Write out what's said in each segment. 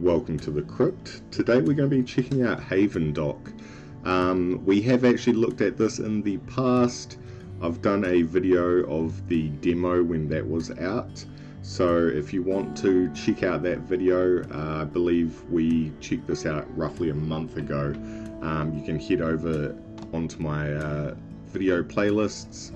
welcome to the crypt. Today we're going to be checking out Havendock. We have actually looked at this in the past. I've done a video of the demo when that was out, so if you want to check out that video, I believe we checked this out roughly a month ago. You can head over onto my video playlists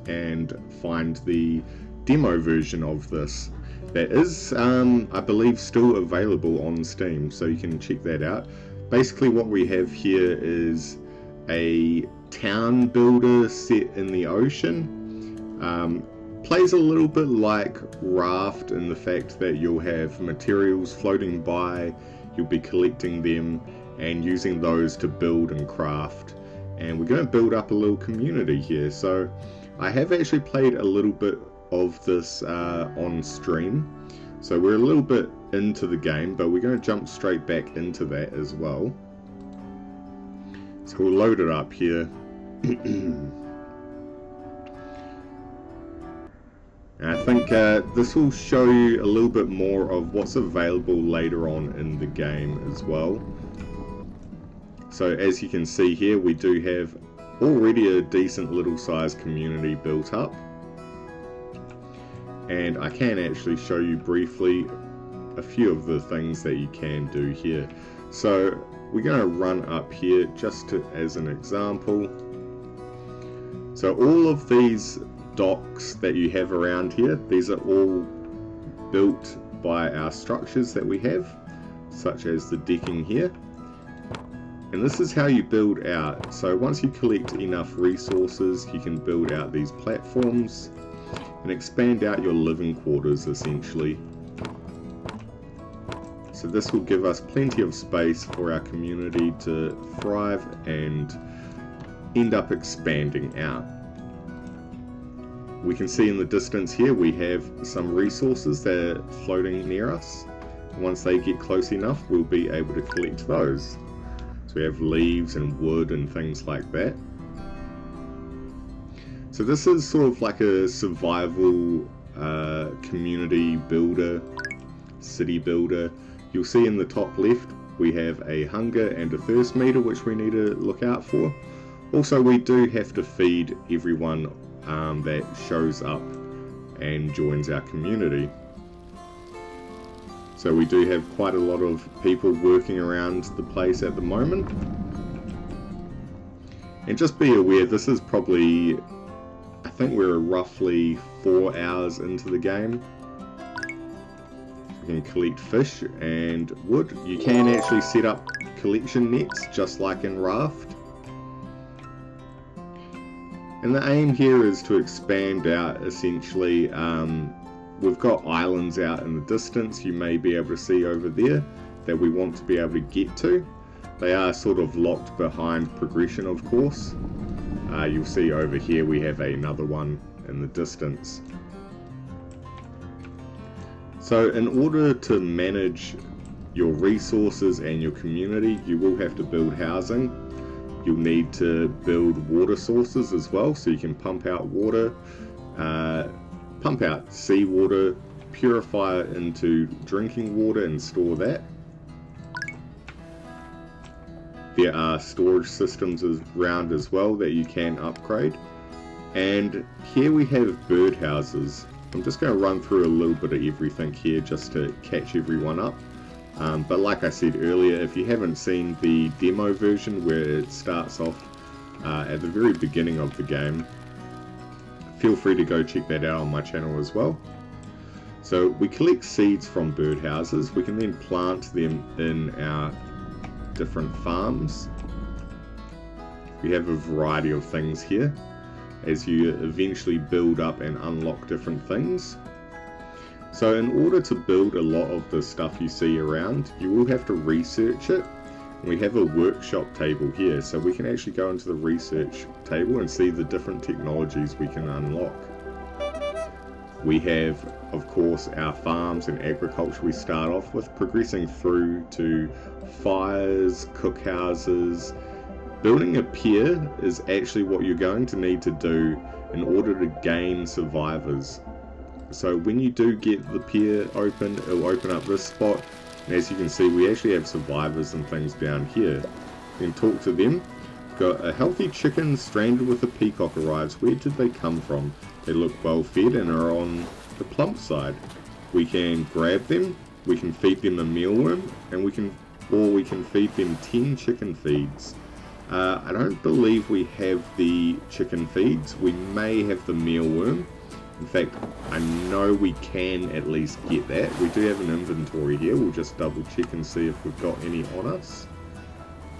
and find the demo version of this. That is, I believe, still available on Steam, so you can check that out. Basically what we have here is a town builder set in the ocean. Plays a little bit like Raft in the fact that you'll have materials floating by, you'll be collecting them and using those to build and craft. And we're going to build up a little community here. So I have actually played a little bit of this on stream, so we're a little bit into the game, but we're going to jump straight back into that as well. So we'll load it up here. I think this will show you a little bit more of what's available later on in the game as well. So as you can see here, we do have already a decent little sized community built up. And I can actually show you briefly a few of the things that you can do here. So we're going to run up here just as an example. So all of these docks that you have around here, these are all built by our structures that we have, such as the decking here. And this is how you build out. So once you collect enough resources, you can build out these platforms and expand out your living quarters essentially. So this will give us plenty of space for our community to thrive and end up expanding out. We can see in the distance here we have some resources that are floating near us. Once they get close enough, we'll be able to collect those. So we have leaves and wood and things like that. So this is sort of like a survival community builder, city builder. You'll see in the top left we have a hunger and a thirst meter which we need to look out for. Also we do have to feed everyone that shows up and joins our community. So we do have quite a lot of people working around the place at the moment. And just be aware, this is probably, I think we're roughly 4 hours into the game. You can collect fish and wood. You can actually set up collection nets just like in Raft. And the aim here is to expand out essentially. We've got islands out in the distance you may be able to see over there that we want to be able to get to. They are sort of locked behind progression, of course. You'll see over here we have another one in the distance. So in order to manage your resources and your community, you will have to build housing. You'll need to build water sources as well, so you can pump out water, pump out seawater, purify it into drinking water and store that. There are storage systems around as well that you can upgrade. And here we have birdhouses. I'm just going to run through a little bit of everything here just to catch everyone up. But like I said earlier, if you haven't seen the demo version where it starts off at the very beginning of the game, feel free to go check that out on my channel as well. So we collect seeds from birdhouses. We can then plant them in our different farms. We have a variety of things here as you eventually build up and unlock different things. So in order to build a lot of the stuff you see around, you will have to research it. We have a workshop table here, so we can actually go into the research table and see the different technologies we can unlock. We have, of course, our farms and agriculture we start off with, progressing through to fires, cookhouses. Building a pier is actually what you're going to need to do in order to gain survivors. So when you do get the pier open, it'll open up this spot. And as you can see, we actually have survivors and things down here. We can talk to them. Got a healthy chicken stranded with a peacock arrives. Where did they come from? They look well fed and are on the plump side. We can grab them, we can feed them a mealworm, and we can feed them 10 chicken feeds. I don't believe we have the chicken feeds. We may have the mealworm. In fact, I know we can at least get that. We do have an inventory here. We'll just double check and see if we've got any on us.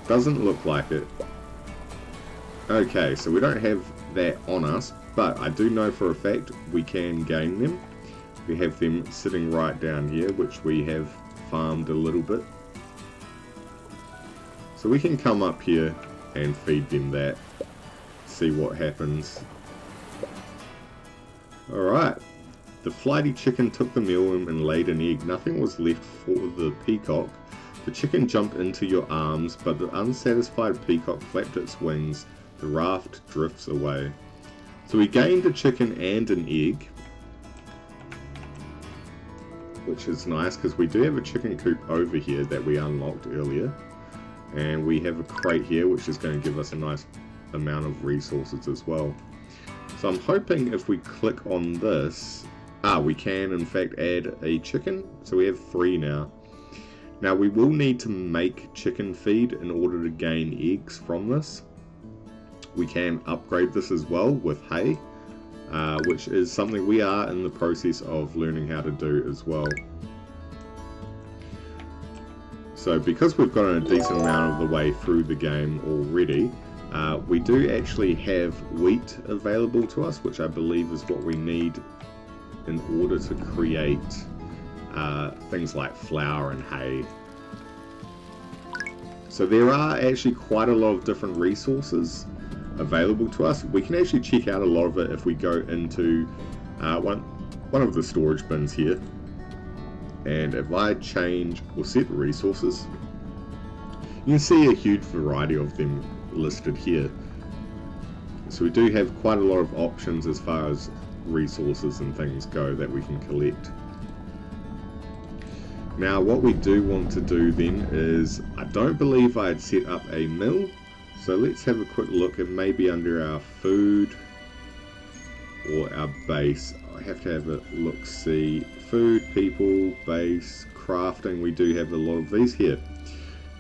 Doesn't look like it. Okay, so we don't have that on us, but I do know for a fact we can gain them. We have them sitting right down here, which we have farmed a little bit. So we can come up here and feed them that, see what happens. Alright, the flighty chicken took the mealworm and laid an egg. Nothing was left for the peacock. The chicken jumped into your arms, but the unsatisfied peacock flapped its wings. The raft drifts away. So we gained a chicken and an egg, which is nice because we do have a chicken coop over here that we unlocked earlier. And we have a crate here which is going to give us a nice amount of resources as well. So I'm hoping if we click on this, we can in fact add a chicken. So we have 3 now. Now we will need to make chicken feed in order to gain eggs from this. We can upgrade this as well with hay, which is something we are in the process of learning how to do as well. So because we've gotten a decent amount of the way through the game already, we do actually have wheat available to us, which I believe is what we need in order to create things like flour and hay. So there are actually quite a lot of different resources available to us. We can actually check out a lot of it if we go into one of the storage bins here. And if I change or set the resources, you can see a huge variety of them listed here. So we do have quite a lot of options as far as resources and things go that we can collect. Now what we do want to do then is, I don't believe I had set up a mill, so let's have a quick look at maybe under our food or our base. I have to have a look, see, food, people, base, crafting. We do have a lot of these here.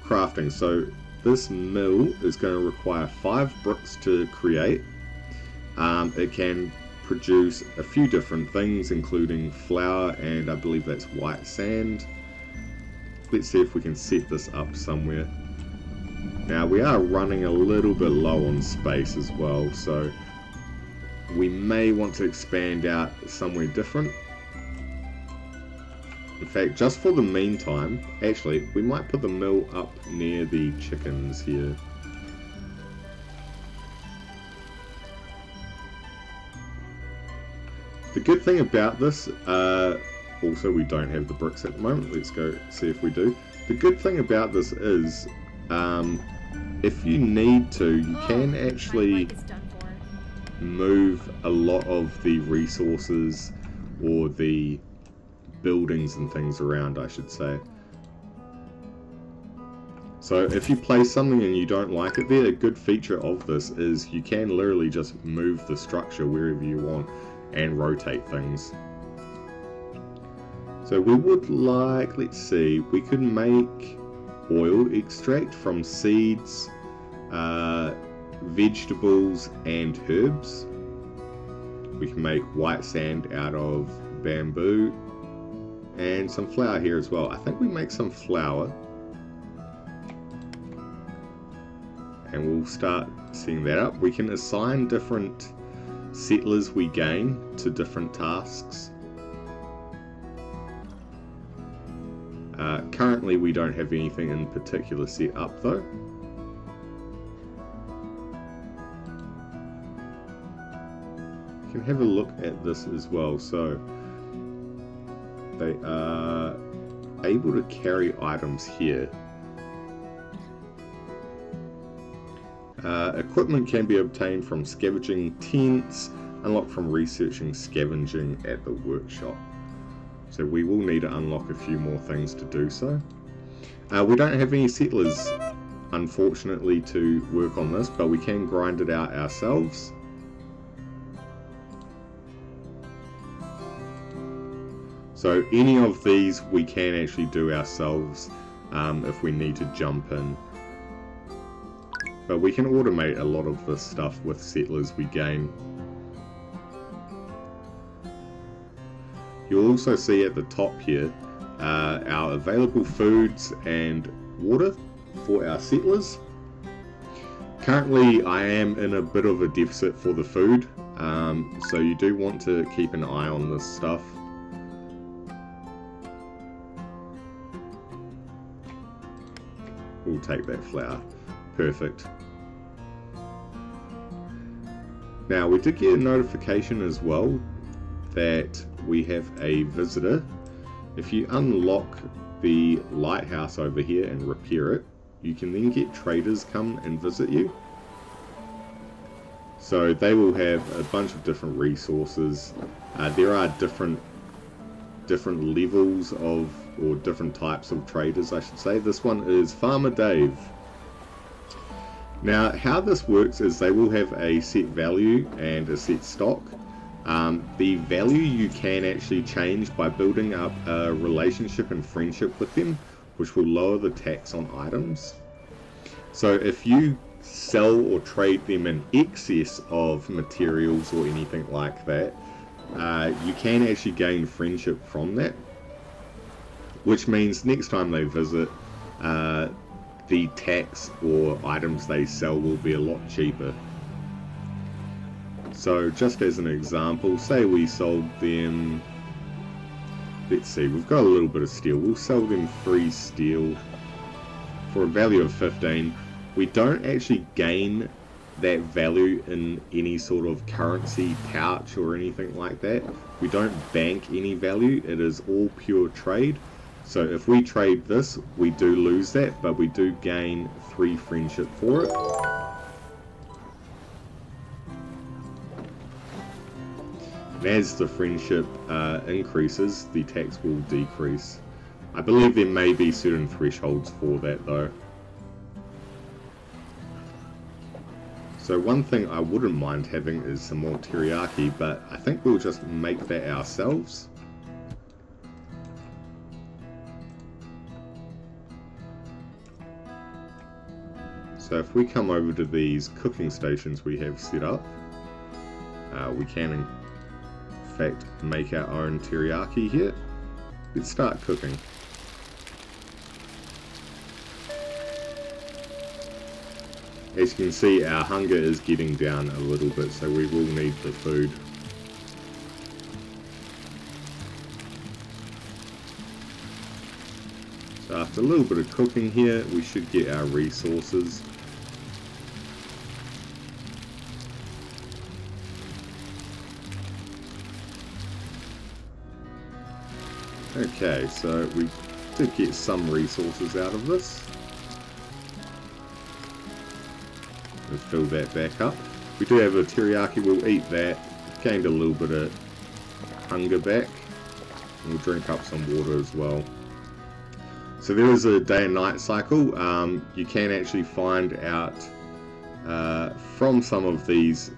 Crafting, so this mill is going to require 5 bricks to create. It can produce a few different things including flour and I believe that's white sand. Let's see if we can set this up somewhere. Now we are running a little bit low on space as well, so we may want to expand out somewhere different. In fact, just for the meantime, actually, we might put the mill up near the chickens here. The good thing about this, also we don't have the bricks at the moment, let's go see if we do. The good thing about this is, if you need to, you can actually move a lot of the resources or the buildings and things around, I should say. So if you place something and you don't like it there, a good feature of this is you can literally just move the structure wherever you want and rotate things. So we would like, let's see, we could make oil extract from seeds, vegetables and herbs. We can make white sand out of bamboo and some flour here as well. I think we make some flour and we'll start setting that up. We can assign different settlers we gain to different tasks. Currently we don't have anything in particular set up though. You can have a look at this as well. So they are able to carry items here. Equipment can be obtained from scavenging tents, unlocked from researching scavenging at the workshop. So we will need to unlock a few more things to do so. We don't have any settlers, unfortunately, to work on this, but we can grind it out ourselves. So any of these we can actually do ourselves if we need to jump in. But we can automate a lot of this stuff with settlers we gain. You'll also see at the top here our available foods and water for our settlers. Currently I am in a bit of a deficit for the food, so you do want to keep an eye on this stuff. We'll take that flour. Perfect. Now we did get a notification as well that we have a visitor. If you unlock the lighthouse over here and repair it, you can then get traders come and visit you. So they will have a bunch of different resources. There are different levels of, or different types of traders I should say. This one is Farmer Dave. Now how this works is they will have a set value and a set stock. The value you can actually change by building up a relationship and friendship with them, which will lower the tax on items. So if you sell or trade them in excess of materials or anything like that, you can actually gain friendship from that, which means next time they visit, the tax or items they sell will be a lot cheaper. So just as an example, say we sold them, let's see, we've got a little bit of steel, we'll sell them 3 steel for a value of 15. We don't actually gain that value in any sort of currency pouch or anything like that. We don't bank any value, it is all pure trade. So if we trade this, we do lose that, but we do gain 3 friendship for it. And as the friendship increases, the tax will decrease. I believe there may be certain thresholds for that though. So one thing I wouldn't mind having is some more teriyaki, but I think we'll just make that ourselves. So if we come over to these cooking stations we have set up, we can in fact make our own teriyaki here. Let's start cooking. As you can see, our hunger is getting down a little bit, so we will need the food. So after a little bit of cooking here, we should get our resources. Okay, so we did get some resources out of this. We'll fill that back up. We do have a teriyaki, we'll eat that. Gained a little bit of hunger back. And we'll drink up some water as well. So there is a day and night cycle. You can actually find out from some of these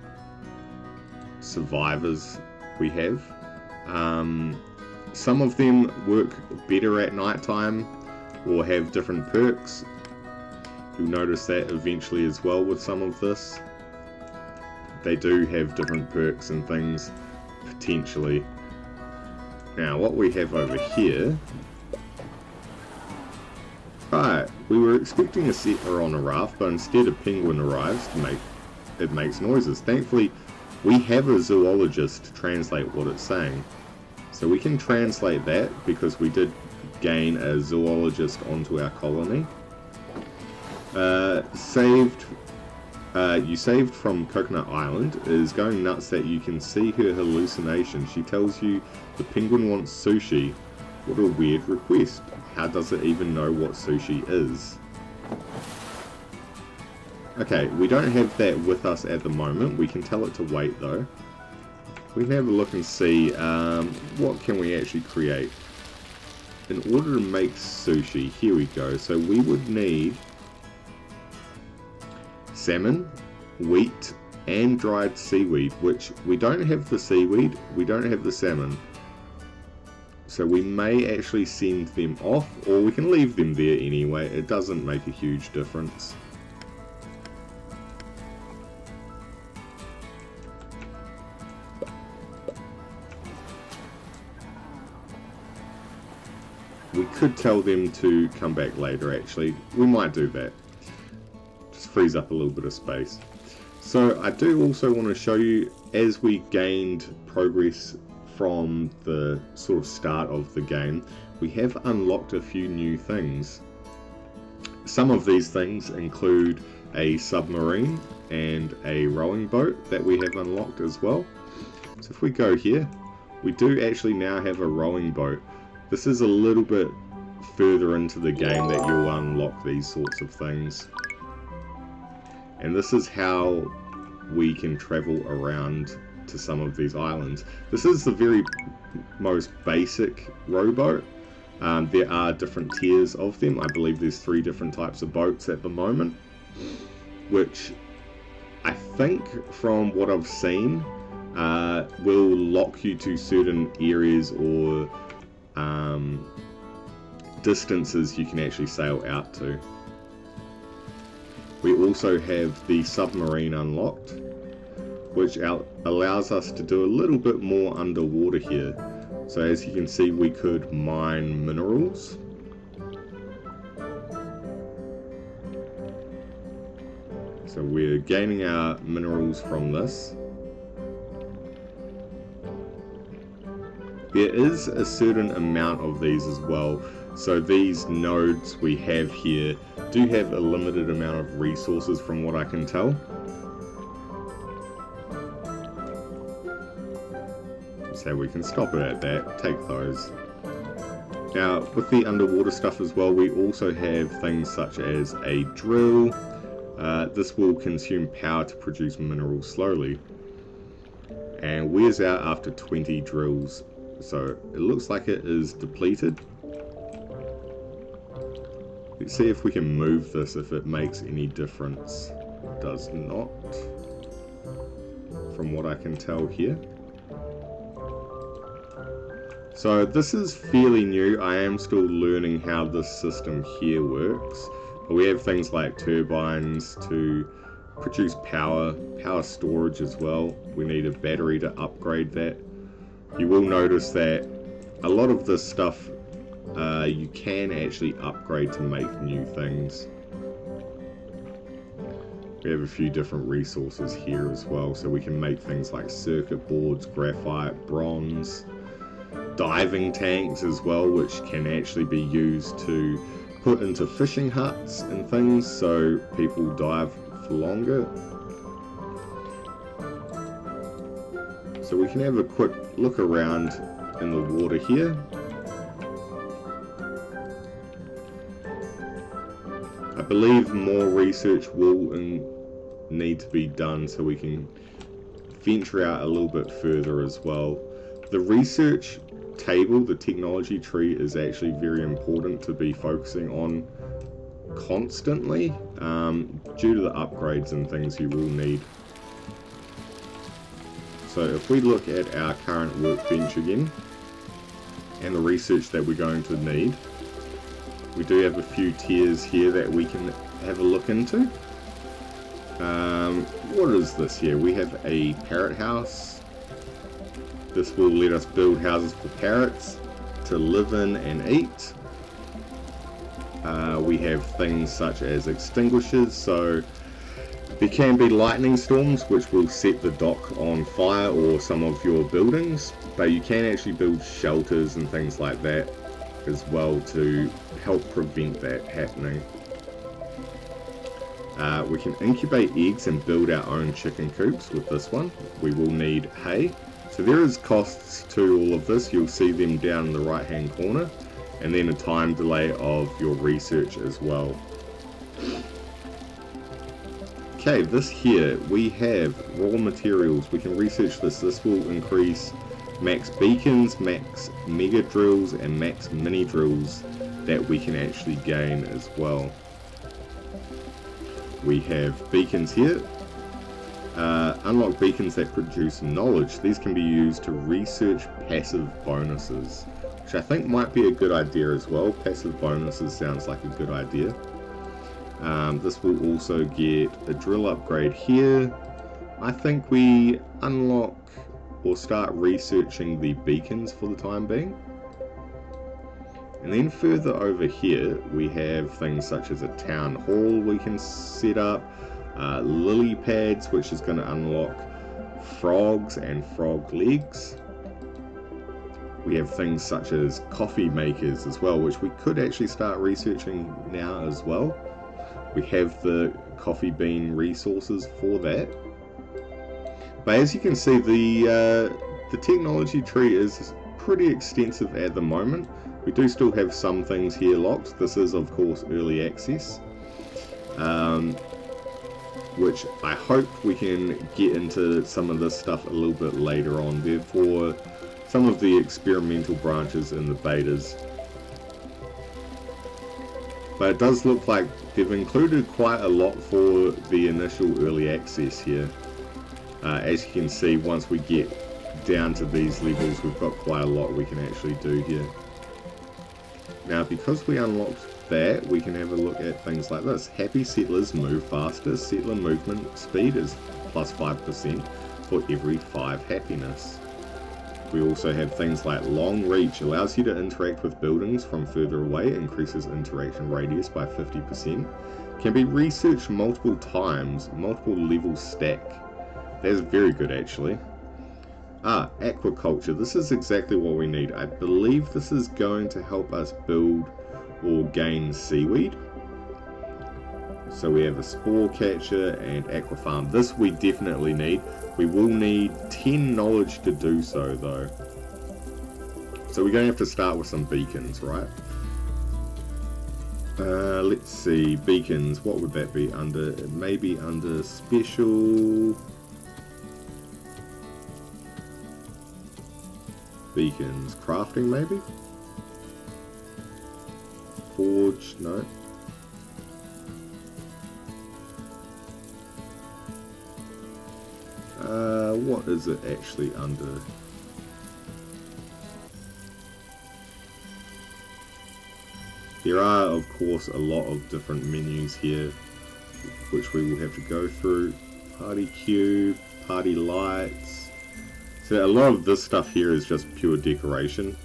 survivors we have. Some of them work better at night time or have different perks. You'll notice that eventually as well with some of this. They do have different perks and things, potentially. Now what we have over here... Right, we were expecting a settler on a raft, but instead a penguin arrives to make... it makes noises. Thankfully, we have a zoologist to translate what it's saying. So we can translate that because we did gain a zoologist onto our colony. You saved from Coconut Island is going nuts that you can see her hallucination. She tells you the penguin wants sushi. What a weird request. How does it even know what sushi is? Okay, we don't have that with us at the moment. We can tell it to wait though. We can have a look and see what can we actually create. in order to make sushi, here we go. So we would need salmon, wheat, and dried seaweed, which we don't have the seaweed, we don't have the salmon. So we may actually send them off, or we can leave them there anyway. It doesn't make a huge difference. We could tell them to come back later, actually. We might do that. Just frees up a little bit of space. So I do also want to show you, as we gained progress from the sort of start of the game, we have unlocked a few new things. Some of these things include a submarine and a rowing boat that we have unlocked as well. So if we go here, we do actually now have a rowing boat. This is a little bit further into the game that you'll unlock these sorts of things. And this is how we can travel around to some of these islands. This is the very most basic rowboat. There are different tiers of them. I believe there's 3 different types of boats at the moment, which I think from what I've seen will lock you to certain areas or distances you can actually sail out to. We also have the submarine unlocked, which allows us to do a little bit more underwater here. So as you can see, we could mine minerals. So we're gaining our minerals from this. There is a certain amount of these as well. So these nodes we have here do have a limited amount of resources from what I can tell. So we can stop it at that, take those. Now with the underwater stuff as well, we also have things such as a drill. This will consume power to produce minerals slowly, and wears out after 20 drills. So it looks like it is depleted. Let's see if we can move this, if it makes any difference. It does not, from what I can tell here. So this is fairly new. I am still learning how this system here works. But we have things like turbines to produce power storage as well. We need a battery to upgrade that. You will notice that a lot of this stuff you can actually upgrade to make new things. We have a few different resources here as well, so we can make things like circuit boards, graphite, bronze, diving tanks as well, which can actually be used to put into fishing huts and things so people dive for longer. So we can have a quick look around in the water here. I believe more research will need to be done so we can venture out a little bit further as well. The research table, the technology tree, is actually very important to be focusing on constantly due to the upgrades and things you will need. So if we look at our current workbench again and the research that we're going to need, we do have a few tiers here that we can have a look into. What is this here? We have a parrot house. This will let us build houses for parrots to live in and eat. We have things such as extinguishers, so there can be lightning storms which will set the dock on fire or some of your buildings, but you can actually build shelters and things like that as well to help prevent that happening. We can incubate eggs and build our own chicken coops with this one. We will need hay. So there is costs to all of this. You'll see them down in the right hand corner, and then a time delay of your research as well. Okay, this here, we have raw materials. We can research this. This will increase max beacons, max mega drills, and max mini drills that we can actually gain as well. We have beacons here. Unlock beacons that produce knowledge. These can be used to research passive bonuses, which I think might be a good idea as well. Passive bonuses sounds like a good idea. This will also get a drill upgrade here. I think we unlock or start researching the beacons for the time being. And then further over here we have things such as a town hall we can set up, lily pads, which is going to unlock frogs and frog legs. We have things such as coffee makers as well, which we could actually start researching now as well. We have the coffee bean resources for that. But as you can see, the technology tree is pretty extensive at the moment. We do still have some things here locked. This is of course early access, which I hope we can get into some of this stuff a little bit later on. Therefore, some of the experimental branches in the betas. But it does look like they've included quite a lot for the initial early access here. As you can see, once we get down to these levels, we've got quite a lot we can actually do here. Now, because we unlocked that, we can have a look at things like this. Happy settlers move faster. Settler movement speed is plus 5% for every 5 happiness. We also have things like long reach, allows you to interact with buildings from further away, increases interaction radius by 50%. Can be researched multiple times, multiple levels stack. That's very good actually. Aquaculture. This is exactly what we need. I believe this is going to help us build or gain seaweed. So we have a spore catcher and aqua farm. This we definitely need. We will need 10 knowledge to do so though. So we're going to have to start with some beacons, right? Let's see, beacons, what would that be under? Maybe under special beacons, crafting maybe? Forge, no. What is it actually under? There are, of course, a lot of different menus here, which we will have to go through. Party cube, party lights. So a lot of this stuff here is just pure decoration.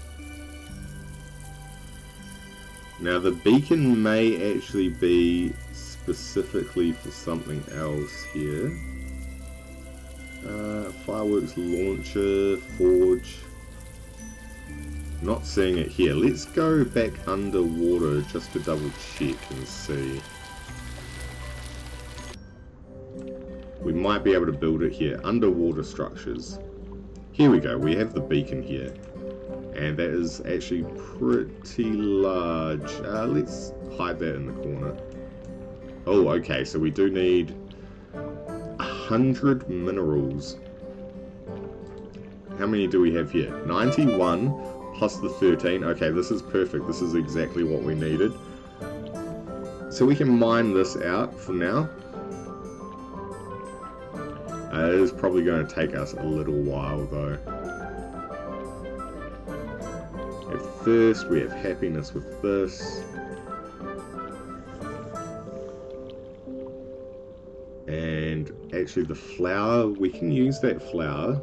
Now the beacon may actually be specifically for something else here. Fireworks launcher, forge. Not seeing it here. Let's go back underwater just to double check and see. We might be able to build it here. Underwater structures. Here we go. We have the beacon here. And that is actually pretty large. Let's hide that in the corner. Oh, okay. So we do need 100 minerals. How many do we have here? 91 plus the 13. Okay, this is perfect. This is exactly what we needed. So we can mine this out for now. It is probably going to take us a little while though. At first, we have happiness with this. And actually the flour, we can use that flour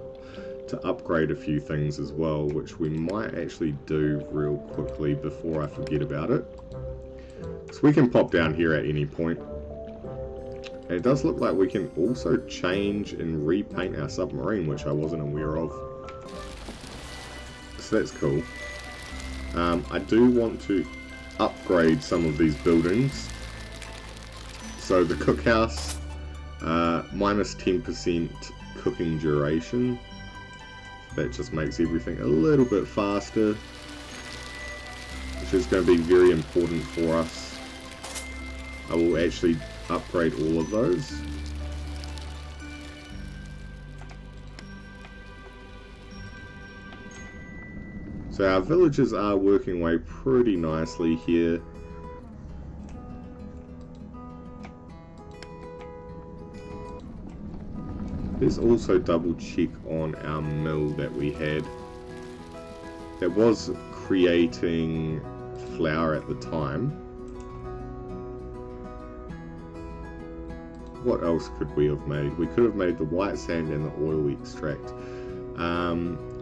to upgrade a few things as well, which we might actually do real quickly before I forget about it. So we can pop down here at any point. And it does look like we can also change and repaint our submarine, which I wasn't aware of. So that's cool. I do want to upgrade some of these buildings. So the cookhouse, minus 10% cooking duration. That just makes everything a little bit faster, which is going to be very important for us. I will actually upgrade all of those. So our villages are working away pretty nicely here. Let's also double check on our mill that we had. That was creating flour at the time. What else could we have made? We could have made the white sand and the oil extract.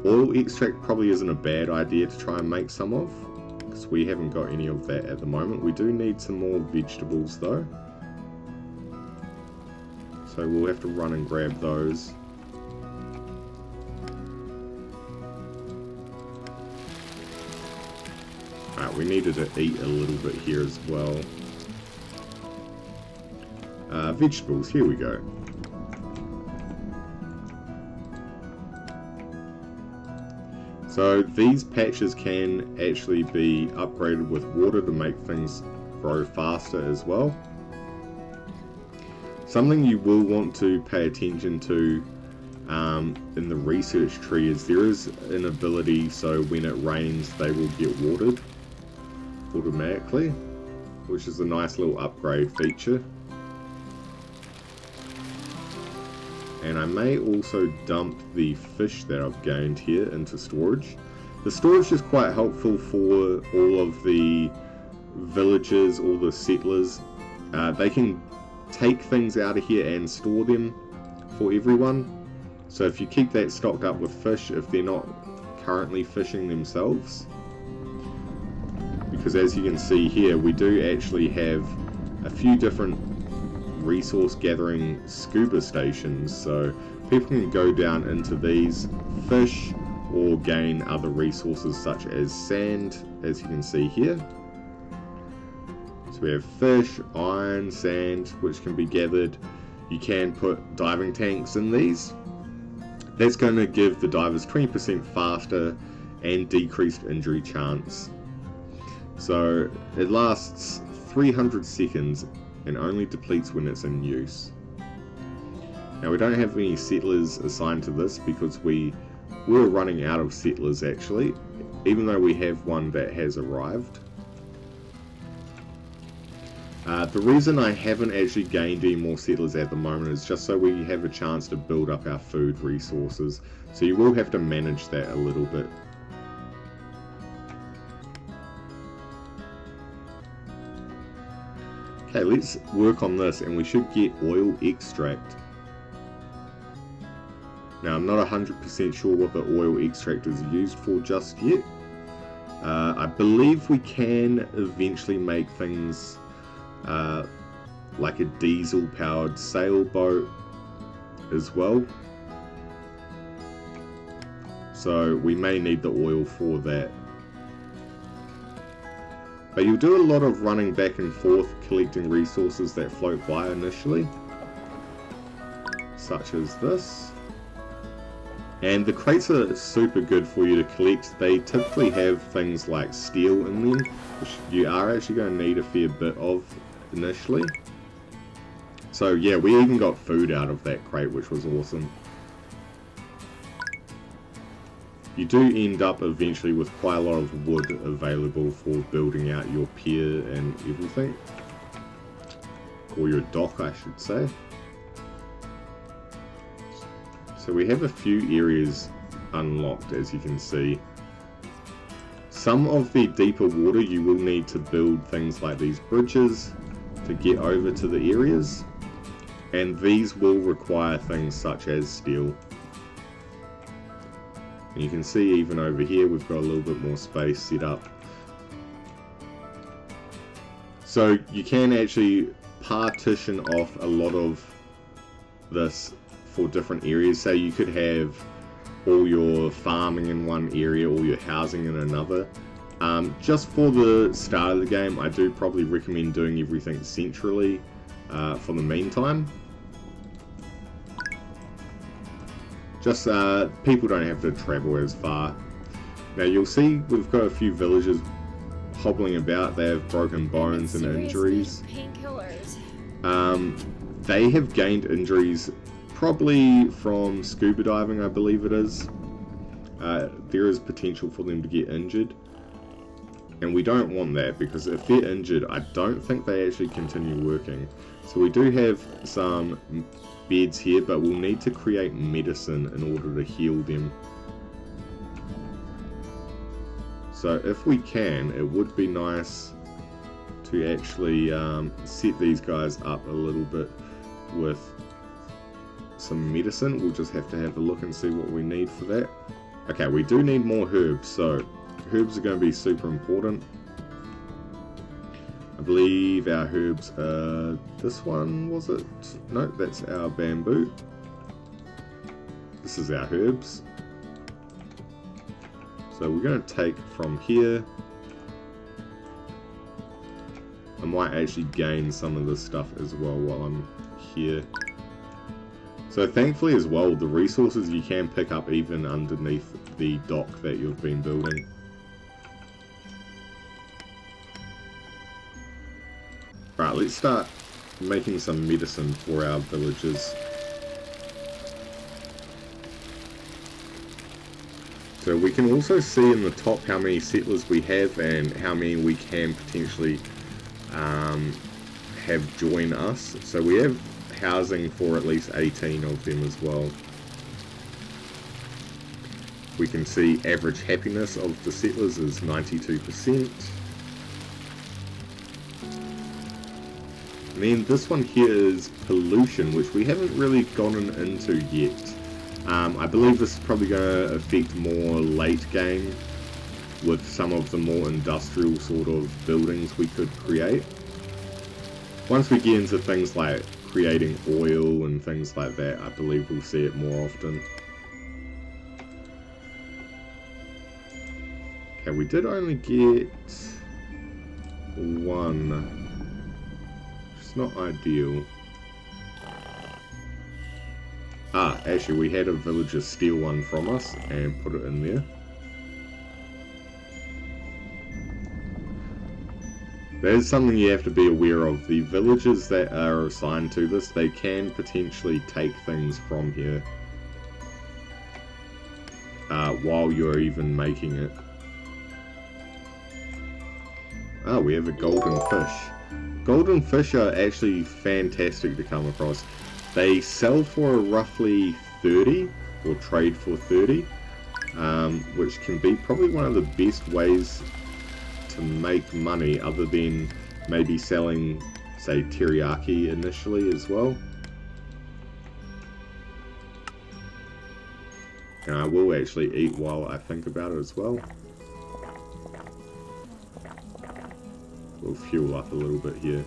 Oil extract probably isn't a bad idea to try and make some of, because we haven't got any of that at the moment. We do need some more vegetables though. So we'll have to run and grab those. Alright, we needed to eat a little bit here as well. Vegetables, here we go. So these patches can actually be upgraded with water to make things grow faster as well. Something you will want to pay attention to in the research tree is there is an ability so when it rains they will get watered automatically, which is a nice little upgrade feature. And I may also dump the fish that I've gained here into storage. The storage is quite helpful for all of the villagers, all the settlers. They can take things out of here and store them for everyone. So if you keep that stocked up with fish, if they're not currently fishing themselves, because as you can see here, we do actually have a few different resource gathering scuba stations, so people can go down into these, fish, or gain other resources such as sand, as you can see here. So we have fish, iron, sand, which can be gathered. You can put diving tanks in these. That's going to give the divers 20% faster and decreased injury chance. So it lasts 300 seconds and only depletes when it's in use. Now we don't have any settlers assigned to this because we were running out of settlers actually, even though we have one that has arrived. The reason I haven't actually gained any more settlers at the moment is just so we have a chance to build up our food resources, so you will have to manage that a little bit. Okay, let's work on this and we should get oil extract. Now I'm not 100% sure what the oil extract is used for just yet. I believe we can eventually make things like a diesel powered sailboat as well. So we may need the oil for that. But you'll do a lot of running back and forth collecting resources that float by initially, such as this. And the crates are super good for you to collect. They typically have things like steel in them, which you are actually going to need a fair bit of initially. So yeah, we even got food out of that crate, which was awesome. You do end up eventually with quite a lot of wood available for building out your pier and everything. Or your dock, I should say. So we have a few areas unlocked, as you can see. Some of the deeper water you will need to build things like these bridges to get over to the areas. And these will require things such as steel. And you can see even over here we've got a little bit more space set up. So you can actually partition off a lot of this for different areas. So you could have all your farming in one area, all your housing in another. Just for the start of the game, I do probably recommend doing everything centrally for the meantime. Just people don't have to travel as far. Now you'll see we've got a few villagers hobbling about. They have broken bones and injuries. They have gained injuries probably from scuba diving, I believe it is. there is potential for them to get injured. And we don't want that, because if they're injured, I don't think they actually continue working. So we do have some beds here, but we'll need to create medicine in order to heal them. So if we can, it would be nice to actually set these guys up a little bit with some medicine. We'll just have to have a look and see what we need for that. Okay, we do need more herbs, so herbs are going to be super important. I believe our herbs are this one, was it? No, that's our bamboo. This is our herbs. So we're going to take from here. I might actually gain some of this stuff as well while I'm here. So thankfully as well, the resources you can pick up even underneath the dock that you've been building. Right, let's start making some medicine for our villagers. So we can also see in the top how many settlers we have and how many we can potentially have join us. So we have housing for at least 18 of them as well. We can see average happiness of the settlers is 92%. And then this one here is pollution, which we haven't really gotten into yet. I believe this is probably going to affect more late game with some of the more industrial sort of buildings we could create. Once we get into things like creating oil and things like that, I believe we'll see it more often. Okay, we did only get one. It's not ideal. Ah, actually we had a villager steal one from us and put it in there. That is something you have to be aware of. The villagers that are assigned to this, they can potentially take things from here while you're even making it. Ah, we have a golden fish. Golden fish are actually fantastic to come across. They sell for roughly 30, or trade for 30, which can be probably one of the best ways to make money, other than maybe selling, say, teriyaki initially as well. And I will actually eat while I think about it as well. We'll fuel up a little bit here.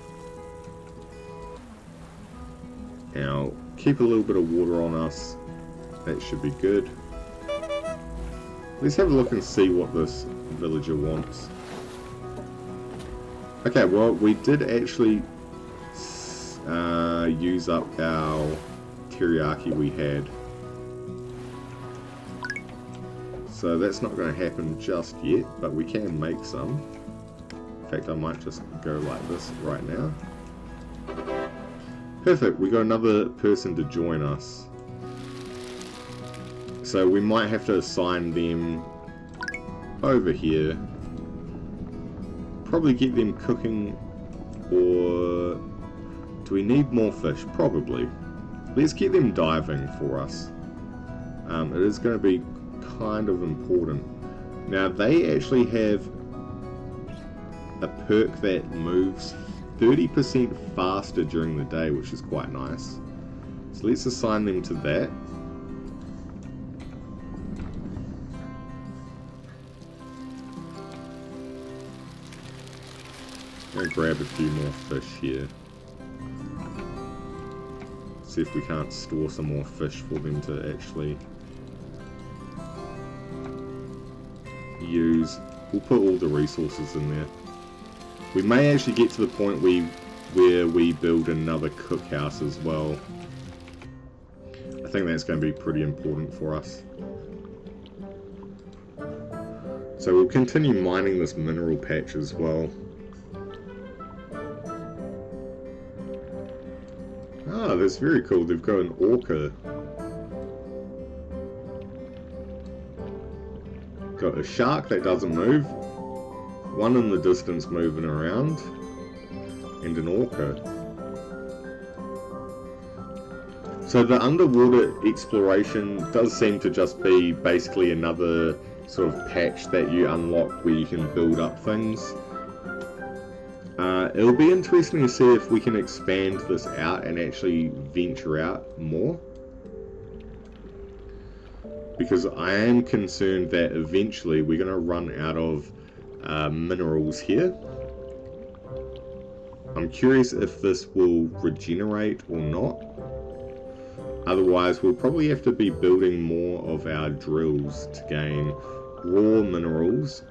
Now, keep a little bit of water on us. That should be good. Let's have a look and see what this villager wants. Okay, well, we did actually use up our teriyaki we had. So that's not going to happen just yet, but we can make some. In fact, I might just go like this right now. Perfect, we got another person to join us. So we might have to assign them over here. Probably get them cooking, or do we need more fish? Probably. Let's get them diving for us. It is going to be kind of important. Now they actually have a perk that moves 30% faster during the day, which is quite nice. So let's assign them to that. I'm going to grab a few more fish here. See if we can't store some more fish for them to actually use. We'll put all the resources in there. We may actually get to the point where we build another cookhouse as well. I think that's going to be pretty important for us. So we'll continue mining this mineral patch as well. Ah, that's very cool. They've got an orca. got a shark that doesn't move, one in the distance moving around, and an orca. So the underwater exploration does seem to just be basically another sort of patch that you unlock where you can build up things. It'll be interesting to see if we can expand this out and actually venture out more. Because I am concerned that eventually we're going to run out of minerals here. I'm curious if this will regenerate or not. Otherwise, we'll probably have to be building more of our drills to gain raw minerals,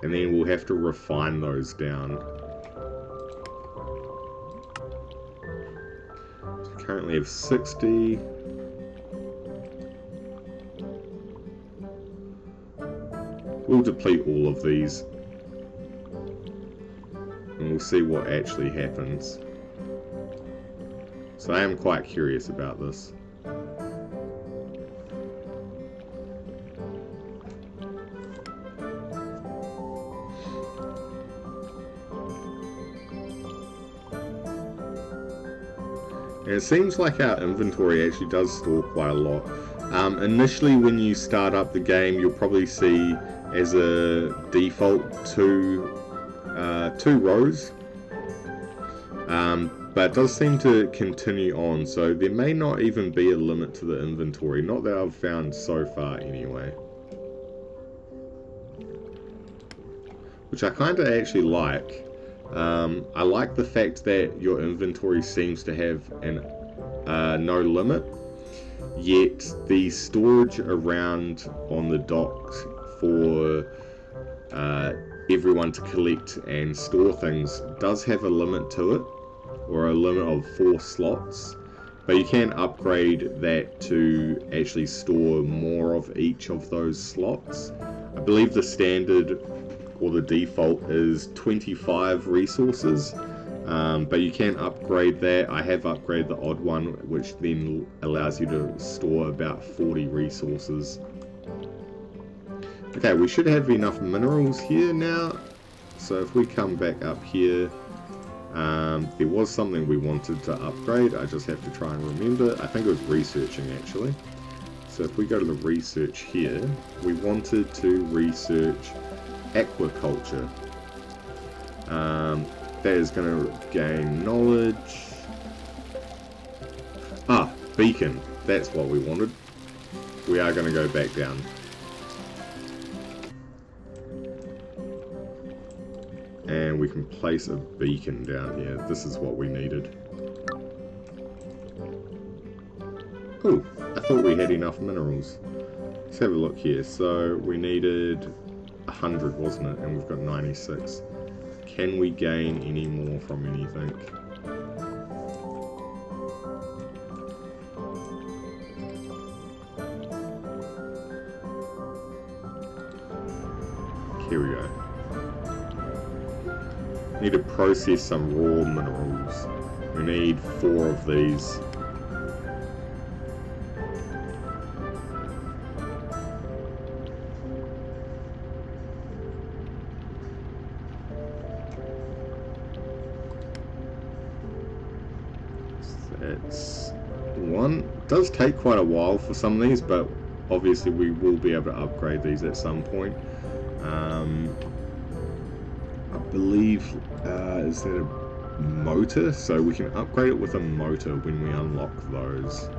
and then we'll have to refine those down. So currently have 60. We'll deplete all of these, and we'll see what actually happens. So I am quite curious about this. And it seems like our inventory actually does store quite a lot. Initially when you start up the game, you'll probably see as a default two rows. But it does seem to continue on, so there may not even be a limit to the inventory. Not that I've found so far anyway. Which I kind of actually like. I like the fact that your inventory seems to have no limit, yet the storage around on the docks for everyone to collect and store things does have a limit to it, or a limit of 4 slots, but you can upgrade that to actually store more of each of those slots. I believe the standard or the default is 25 resources, but you can upgrade that. I have upgraded the odd one, which then allows you to store about 40 resources. Okay, we should have enough minerals here now. So if we come back up here, there was something we wanted to upgrade. I just have to try and remember. I think it was researching actually. So if we go to the research here, we wanted to research aquaculture. That is going to gain knowledge. Ah, beacon. That's what we wanted. We are going to go back down. And we can place a beacon down here. This is what we needed. Cool. I thought we had enough minerals. Let's have a look here. So we needed 100, wasn't it? And we've got 96. Can we gain any more from anything? Here we go. Need to process some raw minerals. We need 4 of these. That's 1. It does take quite a while for some of these, but obviously we will be able to upgrade these at some point. I believe, is that a motor? So we can upgrade it with a motor when we unlock those.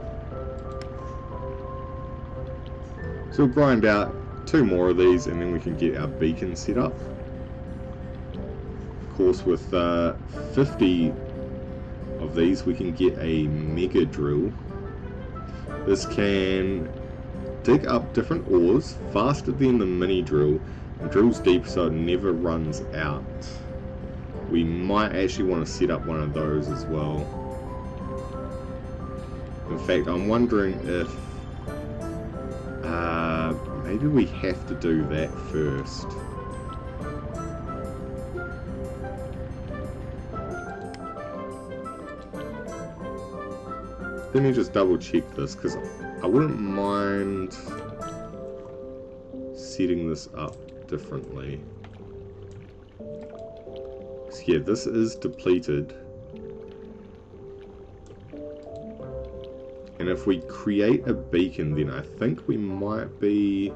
So we'll grind out 2 more of these and then we can get our beacon set up. Of course, with 50 of these we can get a mega drill. This can dig up different ores faster than the mini drill and drills deep so it never runs out. We might actually want to set up one of those as well. In fact, I'm wondering if maybe we have to do that first. Let me just double check this, because I wouldn't mind setting this up differently. So yeah, this is depleted. And if we create a beacon, then I think we might be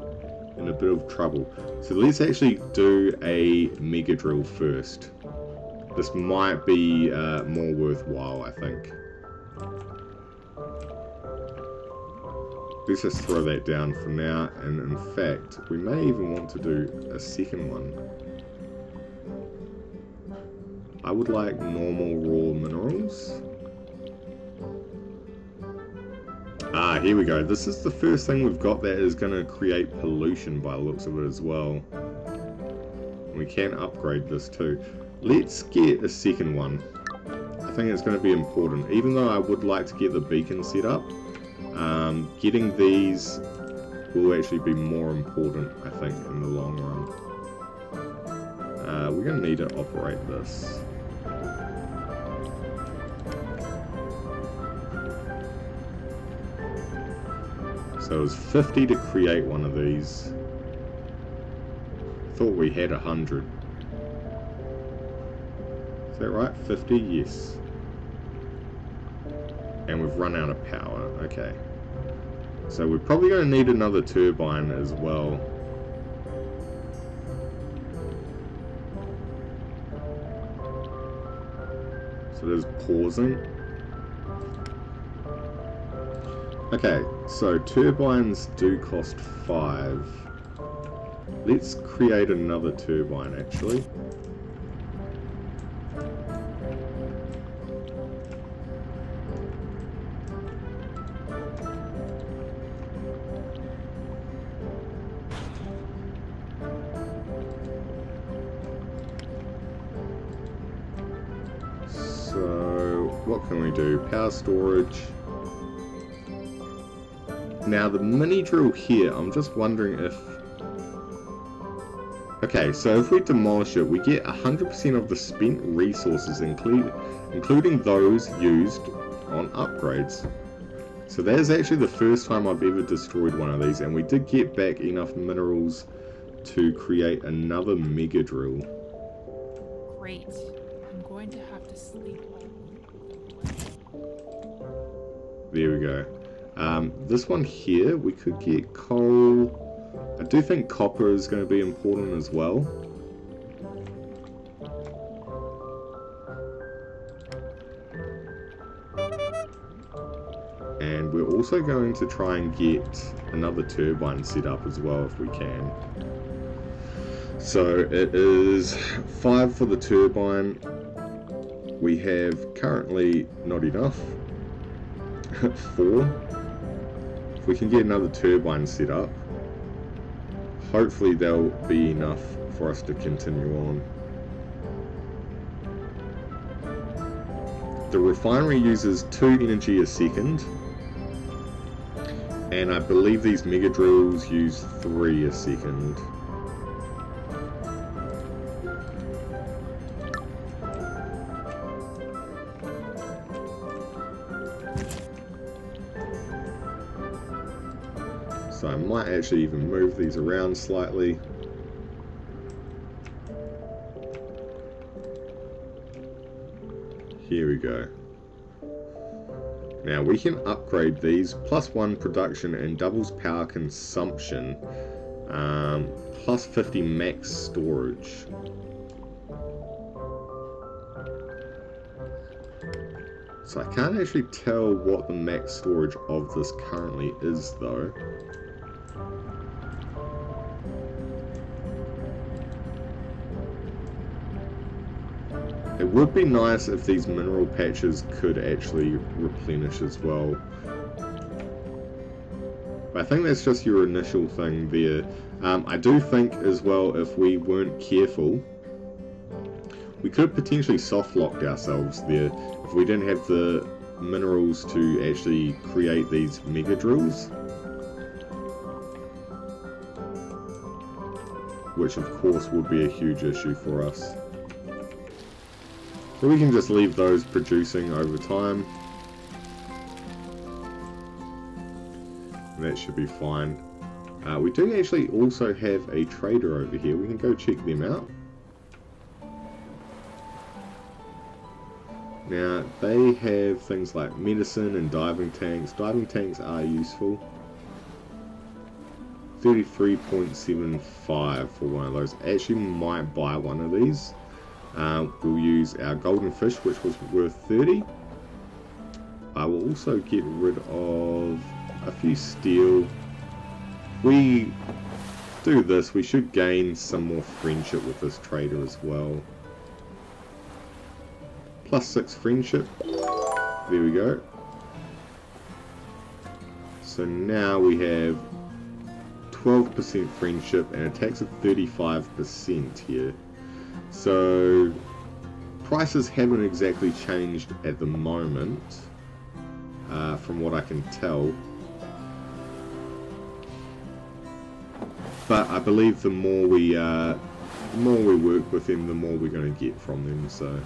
in a bit of trouble. So let's actually do a mega drill first. This might be more worthwhile, I think. Let's just throw that down for now, and in fact, we may even want to do a second one. I would like normal raw minerals. Ah, here we go. This is the first thing we've got that is going to create pollution by the looks of it as well. We can upgrade this too. Let's get a second one. I think it's going to be important. Even though I would like to get the beacon set up, getting these will actually be more important, I think, in the long run. We're going to need to operate this. So it was 50 to create one of these. Thought we had 100. Is that right? 50? Yes. And we've run out of power. Okay. So we're probably going to need another turbine as well. So there's pausing. Okay, so turbines do cost 5. Let's create another turbine actually. So, what can we do? Power storage. Now the mini drill here, I'm just wondering if... Okay, so if we demolish it, we get 100% of the spent resources, including those used on upgrades. So that is actually the first time I've ever destroyed one of these, and we did get back enough minerals to create another mega drill. Great. I'm going to have to sleep. There we go. This one here, we could get coal. I do think copper is going to be important as well. And we're also going to try and get another turbine set up as well if we can. So it is 5 for the turbine. We have currently not enough. 4. If we can get another turbine set up, hopefully there'll be enough for us to continue on. The refinery uses 2 energy a second, and I believe these mega drills use 3 a second. So I might actually even move these around slightly. Here we go. Now we can upgrade these, +1 production and doubles power consumption, plus 50 max storage. So I can't actually tell what the max storage of this currently is though. It would be nice if these mineral patches could actually replenish as well. But I think that's just your initial thing there. I do think as well, if we weren't careful, we could have potentially soft locked ourselves there if we didn't have the minerals to actually create these mega drills. Which of course would be a huge issue for us. So we can just leave those producing over time. That should be fine. We do actually also have a trader over here. We can go check them out. Now, they have things like medicine and diving tanks. Diving tanks are useful. 33.75 for one of those. Actually might buy one of these. We'll use our golden fish, which was worth 30. I will also get rid of a few steel. We do this, we should gain some more friendship with this trader as well. +6 friendship. There we go. So now we have 12% friendship and attacks of 35% here. So prices haven't exactly changed at the moment, from what I can tell. But I believe the more we work with them, the more we're going to get from them. So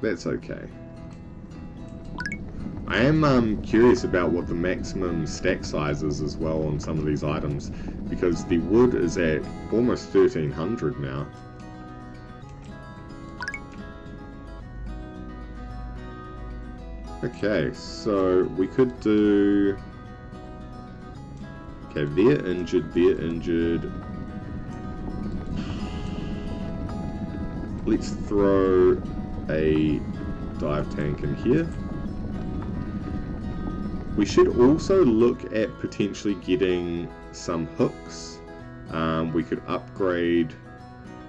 that's okay. I am curious about what the maximum stack size is as well on some of these items, because the wood is at almost 1300 now. Okay, so we could do... Okay, they're injured, they're injured. Let's throw a dive tank in here. We should also look at potentially getting some hooks. We could upgrade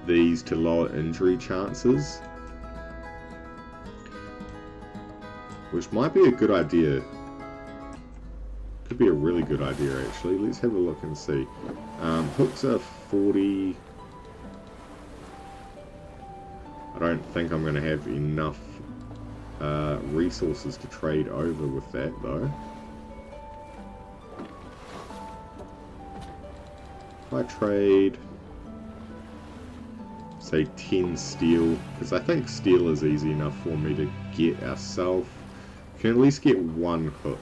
these to lower injury chances, which might be a good idea. Could be a really good idea actually. Let's have a look and see. Hooks are 40. I don't think I'm going to have enough resources to trade over with that though. If I trade, say 10 steel, because I think steel is easy enough for me to get ourselves. Can at least get one hook.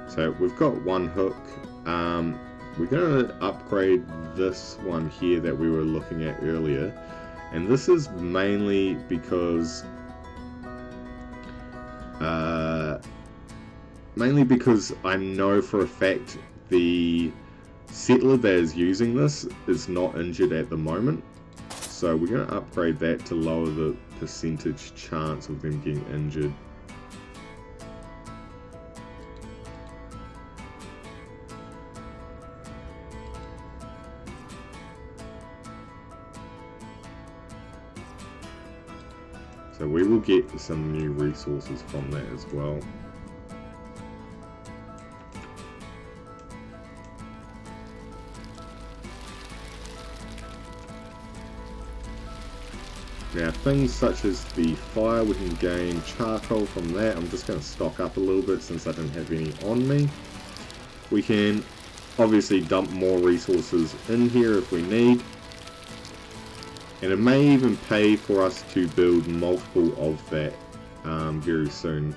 So we've got one hook. We're going to upgrade this one here that we were looking at earlier, and this is mainly because I know for a fact the settler that is using this is not injured at the moment, so we're going to upgrade that to lower the percentage chance of them getting injured. So we will get some new resources from that as well. Now things such as the fire, we can gain charcoal from that. I'm just going to stock up a little bit since I don't have any on me. We can obviously dump more resources in here if we need. And it may even pay for us to build multiple of that very soon.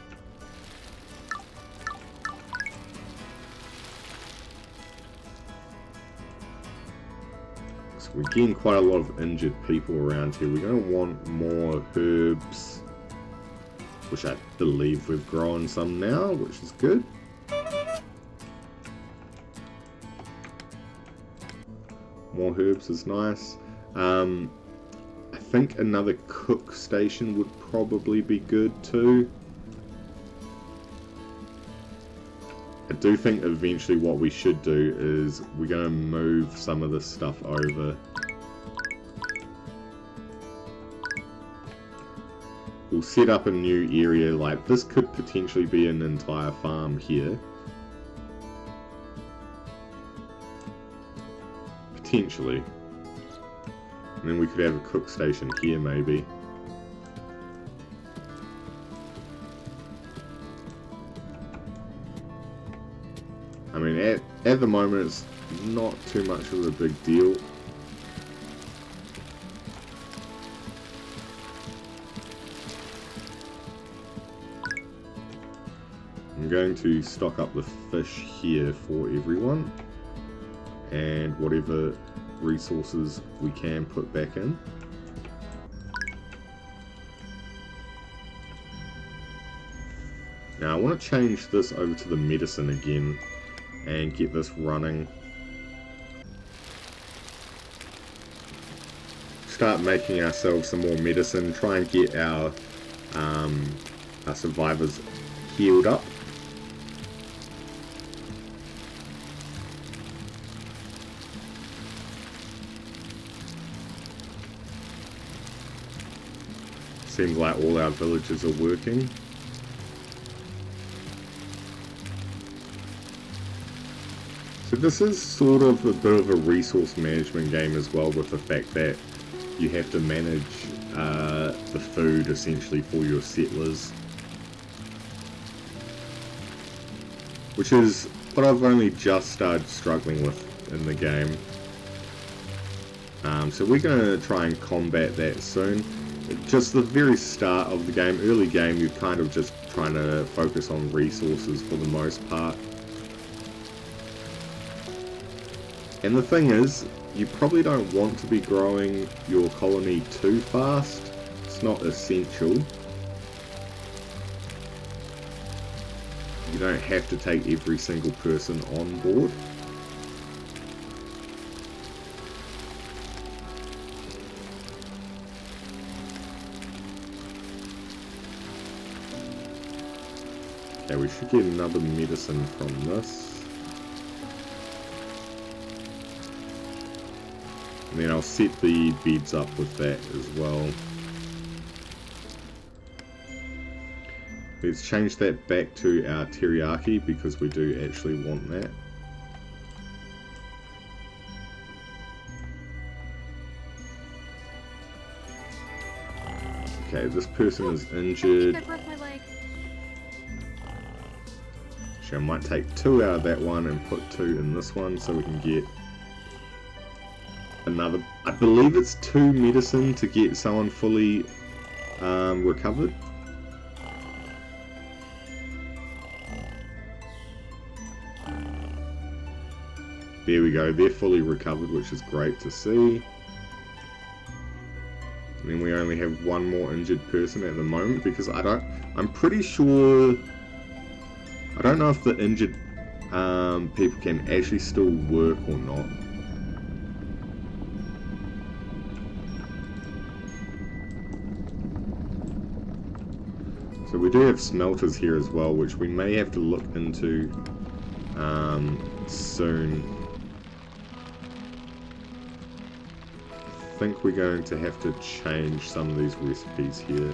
So we're getting quite a lot of injured people around here. We're going to want more herbs, which I believe we've grown some now, which is good. More herbs is nice. I think another cook station would probably be good too. I do think eventually what we should do is we're going to move some of this stuff over. We'll set up a new area, like this could potentially be an entire farm here. Potentially. And then we could have a cook station here, maybe. I mean, at the moment, it's not too much of a big deal. I'm going to stock up the fish here for everyone, and whatever resources we can put back in. Now I want to change this over to the medicine again and get this running. Start making ourselves some more medicine, try and get our survivors healed up. Seems like all our villages are working. So this is sort of a bit of a resource management game as well, with the fact that you have to manage the food essentially for your settlers. Which is what I've only just started struggling with in the game. So we're going to try and combat that soon. Just the very start of the game, early game, you're kind of just trying to focus on resources for the most part. And the thing is, you probably don't want to be growing your colony too fast. It's not essential. You don't have to take every single person on board. Okay, we should get another medicine from this. And then I'll set the beds up with that as well. Let's change that back to our teriyaki because we do actually want that. Okay, this person is injured. Actually, I might take 2 out of that one and put 2 in this one so we can get another. I believe it's 2 medicine to get someone fully recovered. There we go, they're fully recovered, which is great to see. And then we only have 1 more injured person at the moment because I'm pretty sure, I don't know if the injured people can actually still work or not. So we do have smelters here as well, which we may have to look into soon. I think we're going to have to change some of these recipes here.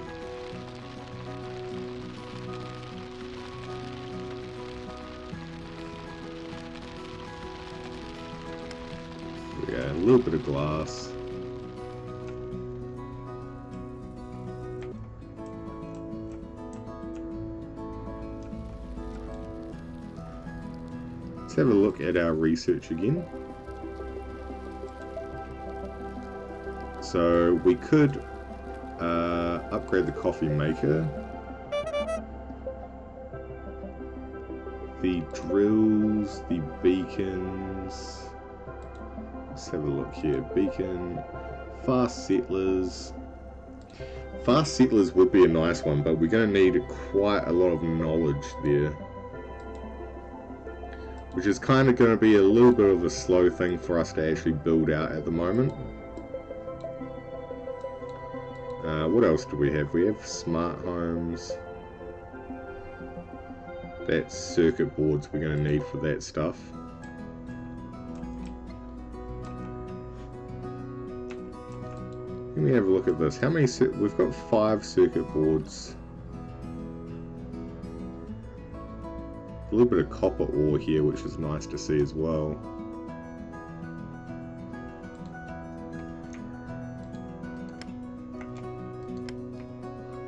Yeah, a little bit of glass. Let's have a look at our research again. So we could upgrade the coffee maker. The drills, the beacons. Let's have a look here. Beacon, fast settlers. Fast settlers would be a nice one, but we're going to need quite a lot of knowledge there. Which is kind of going to be a little bit of a slow thing for us to actually build out at the moment. What else do we have? We have smart homes. That's circuit boards we're going to need for that stuff. Let me have a look at this. How many? We've got 5 circuit boards. A little bit of copper ore here, which is nice to see as well.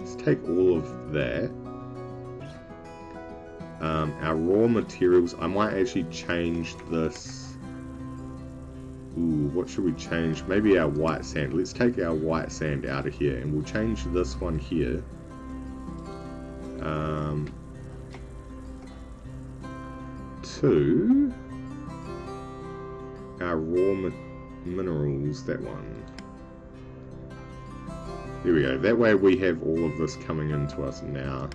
Let's take all of that. Our raw materials, I might actually change this. Ooh, what should we change? Maybe our white sand. Let's take our white sand out of here and we'll change this one here. to our raw minerals, that one. There we go. That way we have all of this coming into us now.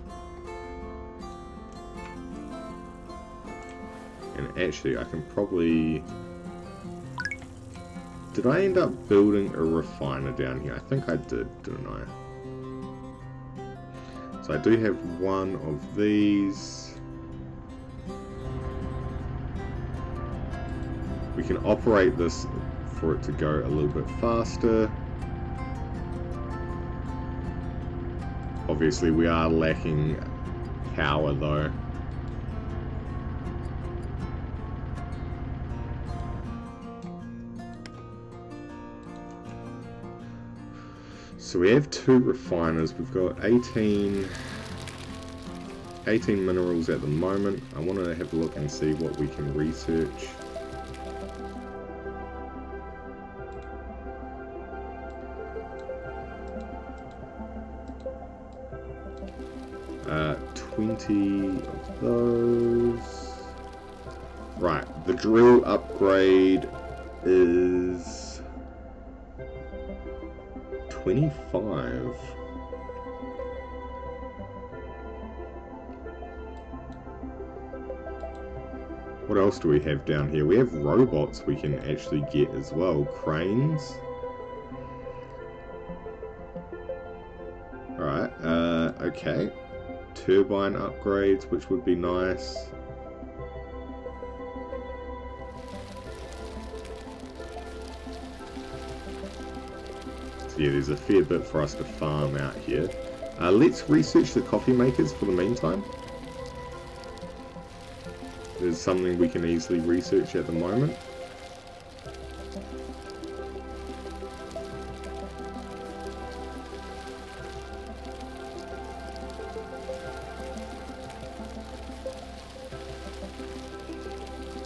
And actually, I can probably... Did I end up building a refiner down here? I think I did, didn't I? So I do have one of these. We can operate this for it to go a little bit faster. Obviously we are lacking power though. So we have 2 refiners. We've got 18 minerals at the moment. I want to have a look and see what we can research. Uh, 20 of those. Right, the drill upgrade is 25. What else do we have down here? We have robots we can actually get as well. Cranes. Alright, okay. Turbine upgrades, which would be nice. So yeah, there's a fair bit for us to farm out here. Let's research the coffee makers for the meantime. There's something we can easily research at the moment.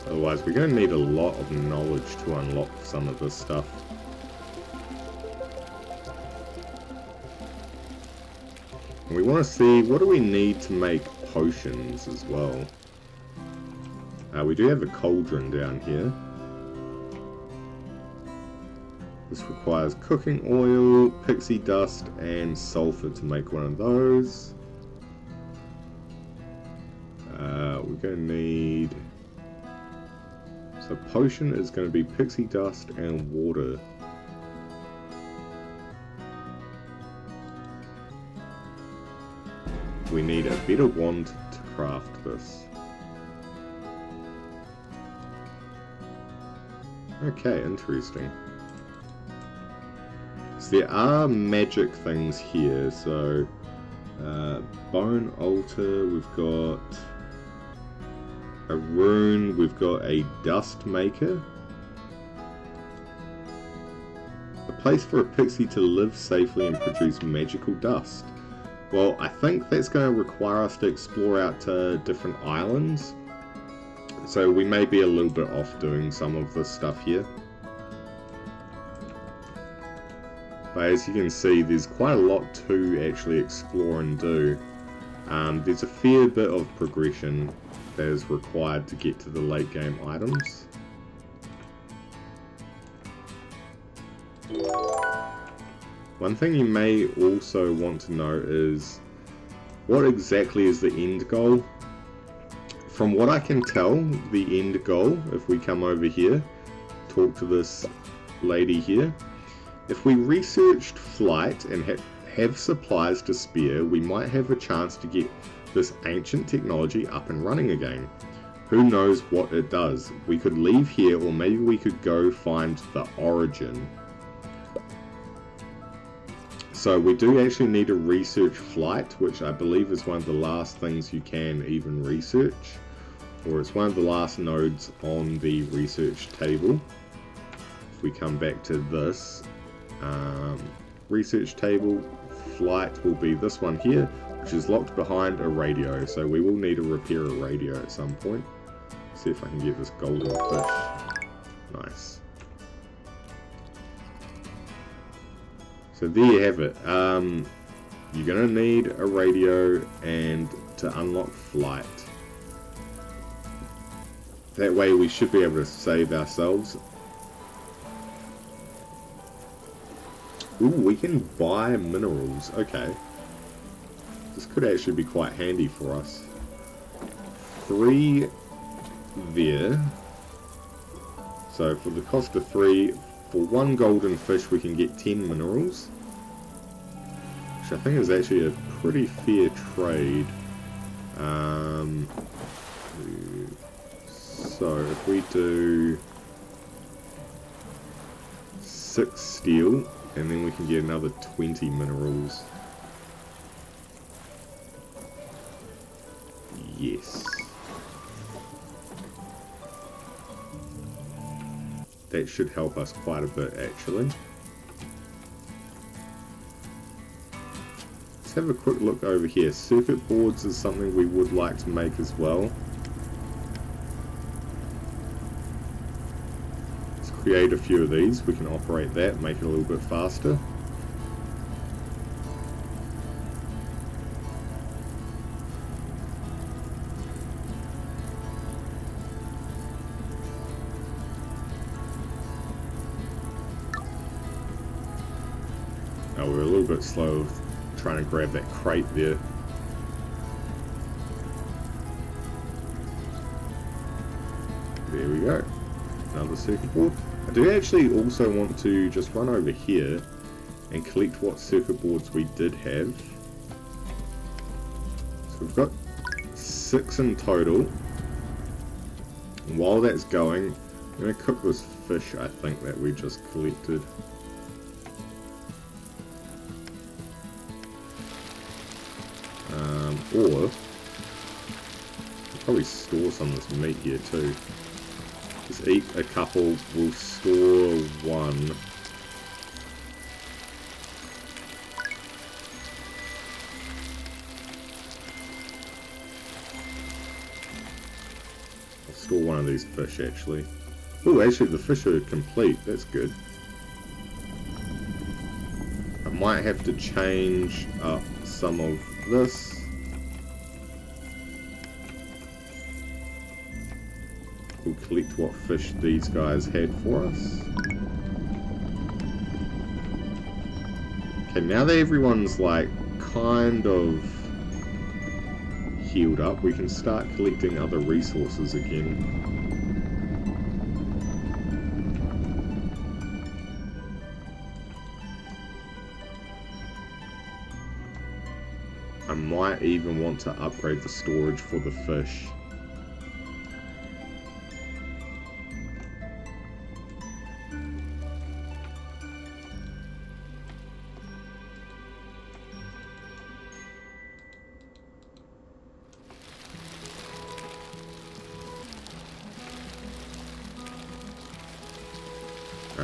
Otherwise, we're going to need a lot of knowledge to unlock some of this stuff. And we want to see, what do we need to make potions as well? We do have a cauldron down here. This requires cooking oil, pixie dust, and sulfur to make one of those. We're going to need... So potion is going to be pixie dust and water. We need a better wand to craft this. Okay, interesting. So there are magic things here. So bone altar, we've got a rune, we've got a dust maker, a place for a pixie to live safely and produce magical dust. Well, I think that's going to require us to explore out to different islands, so we may be a little bit off doing some of this stuff here. But as you can see, there's quite a lot to actually explore and do. There's a fair bit of progression that is required to get to the late game items. One thing you may also want to know is, what exactly is the end goal? From what I can tell, the end goal, if we come over here, talk to this lady here, if we researched flight and have supplies to spare, we might have a chance to get this ancient technology up and running again. Who knows what it does? We could leave here, or maybe we could go find the origin. So we do actually need to research flight, which I believe is one of the last things you can even research, or it's one of the last nodes on the research table. If we come back to this research table, flight will be this one here, which is locked behind a radio, so we will need to repair a radio at some point. See if I can get this golden fish. Nice. So there you have it. You're going to need a radio and to unlock flight. That way we should be able to save ourselves. Ooh, we can buy minerals. Okay. This could actually be quite handy for us. 3 there. So for the cost of 3, for 1 golden fish we can get 10 minerals. Which I think is actually a pretty fair trade. So if we do 6 steel, and then we can get another 20 minerals. Yes. That should help us quite a bit, actually. Let's have a quick look over here. Circuit boards is something we would like to make as well. Let's create a few of these. We can operate that, make it a little bit faster. Oh, we're a little bit slow trying to grab that crate there. There we go. Another circuit board. I do actually also want to just run over here and collect what circuit boards we did have. So we've got 6 in total. And while that's going, I'm going to cook this fish, I think, that we just collected. Or we'll probably store some of this meat here too. Just eat a couple, we'll store 1. I'll store one of these fish actually. Oh, actually the fish are complete, that's good. I might have to change up some of this. We'll collect what fish these guys had for us. Okay, now that everyone's like kind of healed up, we can start collecting other resources again. I might even want to upgrade the storage for the fish.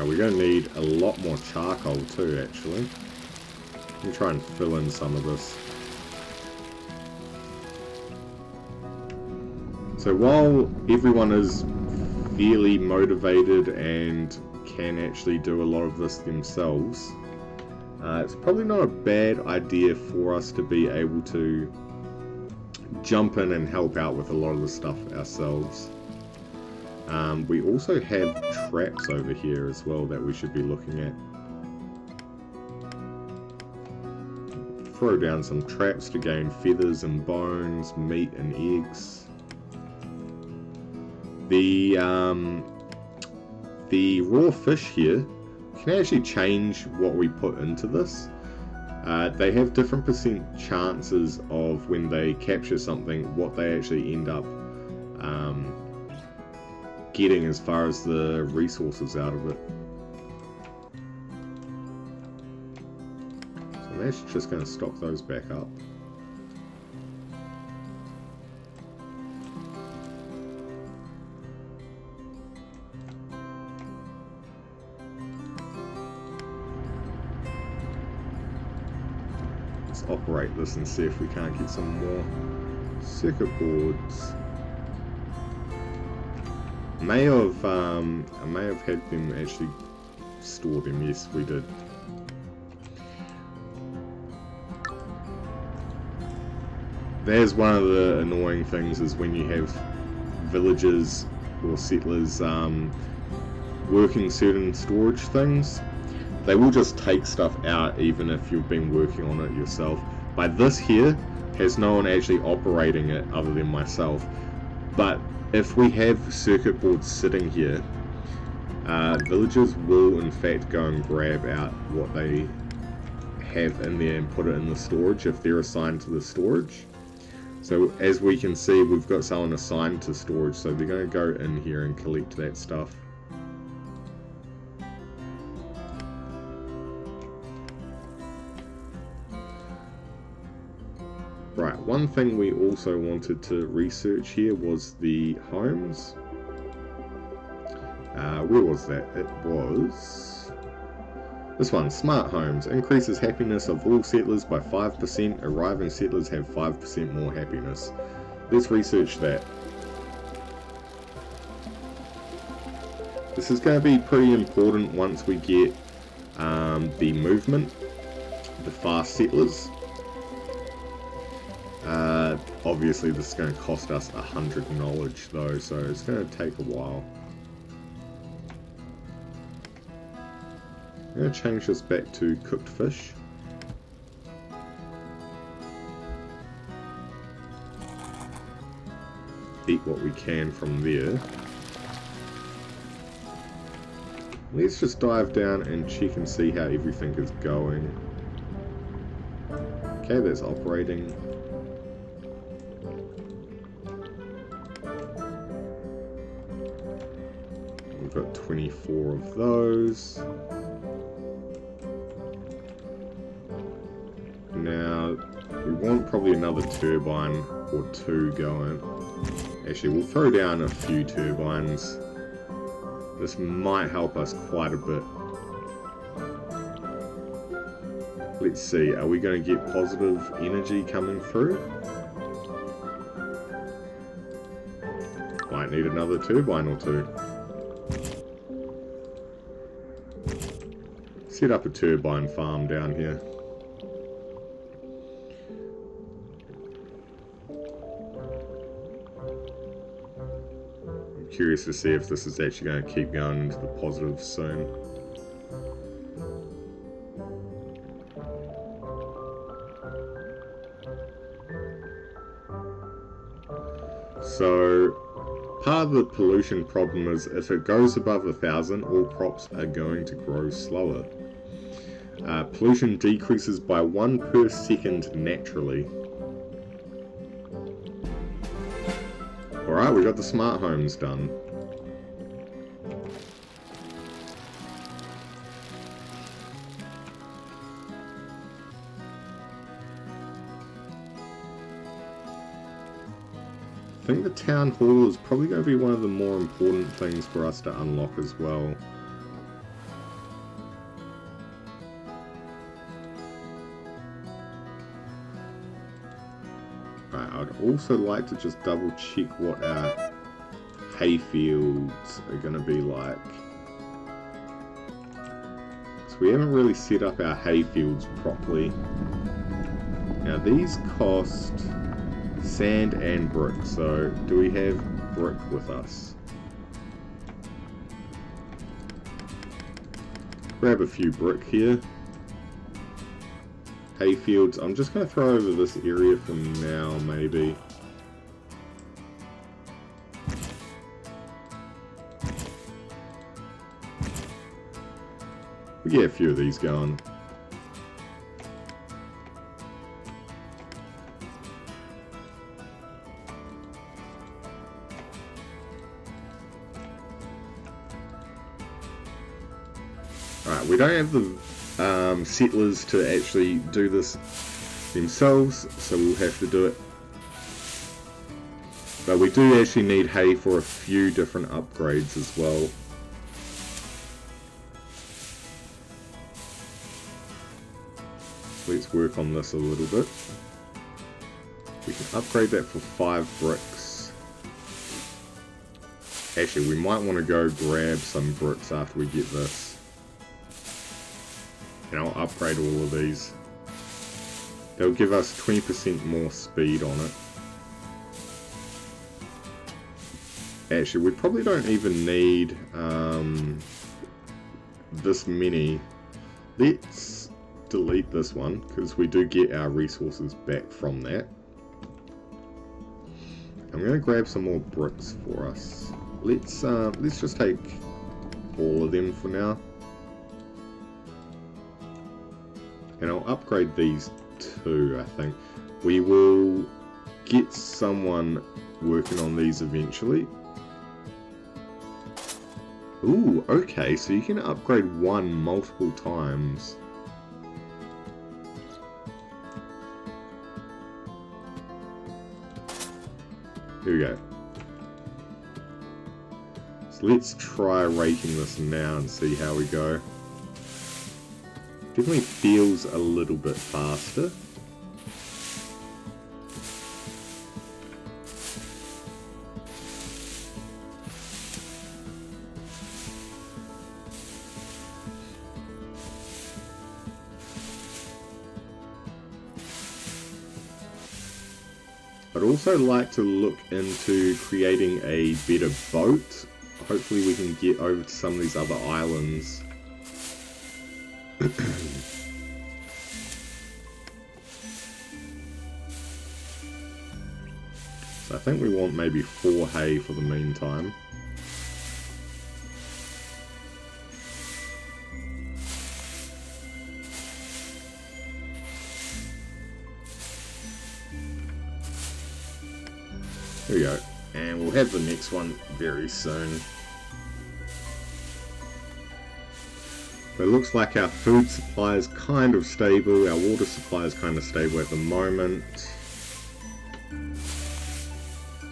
We're going to need a lot more charcoal too, actually. Let me try and fill in some of this. So while everyone is fairly motivated and can actually do a lot of this themselves, it's probably not a bad idea for us to be able to jump in and help out with a lot of the stuff ourselves. We also have traps over here as well that we should be looking at. Throw down some traps to gain feathers and bones, meat and eggs. The raw fish here can actually change what we put into this. They have different % chances of when they capture something, what they actually end up getting as far as the resources out of it. So I'm actually just going to stock those back up. Let's operate this and see if we can't get some more circuit boards. I may have had them actually store them. Yes, we did. There's one of the annoying things is when you have villagers or settlers working certain storage things, they will just take stuff out even if you've been working on it yourself. By this here has no one actually operating it other than myself, but if we have circuit boards sitting here, villagers will in fact go and grab out what they have in there and put it in the storage if they're assigned to the storage. So as we can see, we've got someone assigned to storage, so they're going to go in here and collect that stuff. Right, one thing we also wanted to research here was the homes. Where was that? It was this one. Smart homes increases happiness of all settlers by 5%. Arriving settlers have 5% more happiness. Let's research that. This is going to be pretty important once we get the movement, the fast settlers. Obviously this is going to cost us 100 knowledge though, so it's going to take a while. I'm going to change this back to cooked fish. Eat what we can from there. Let's just dive down and check and see how everything is going. Okay, that's operating. We've got 24 of those. Now, we want probably another turbine or two going. Actually, we'll throw down a few turbines. This might help us quite a bit. Let's see, are we going to get positive energy coming through? Might need another turbine or two. Set up a turbine farm down here. I'm curious to see if this is actually going to keep going into the positive soon. So, part of the pollution problem is if it goes above 1,000, all crops are going to grow slower. Pollution decreases by 1 per second naturally. Alright, we got the smart homes done. I think the town hall is probably going to be one of the more important things for us to unlock as well. Right, I'd also like to just double check what our hay fields are going to be like. So we haven't really set up our hay fields properly. Now these cost sand and brick, so do we have brick with us? Grab a few brick here. Hay fields, I'm just going to throw over this area for now, maybe. We get a few of these going. Alright, we don't have the settlers to actually do this themselves, so we'll have to do it. But we do actually need hay for a few different upgrades as well. Let's work on this a little bit. We can upgrade that for 5 bricks. Actually, we might want to go grab some bricks after we get this. And I'll upgrade all of these. They'll give us 20% more speed on it. Actually, we probably don't even need this many. Let's delete this one, because we do get our resources back from that. I'm going to grab some more bricks for us. Let's just take all of them for now. And I'll upgrade these too, I think. We will get someone working on these eventually. Ooh, okay, so you can upgrade one multiple times. Here we go. So let's try raking this now and see how we go. Definitely feels a little bit faster. I'd also like to look into creating a better boat. Hopefully we can get over to some of these other islands. So I think we want maybe 4 hay for the meantime. There we go. And we'll have the next one very soon. But it looks like our food supply is kind of stable. Our water supply is kind of stable at the moment.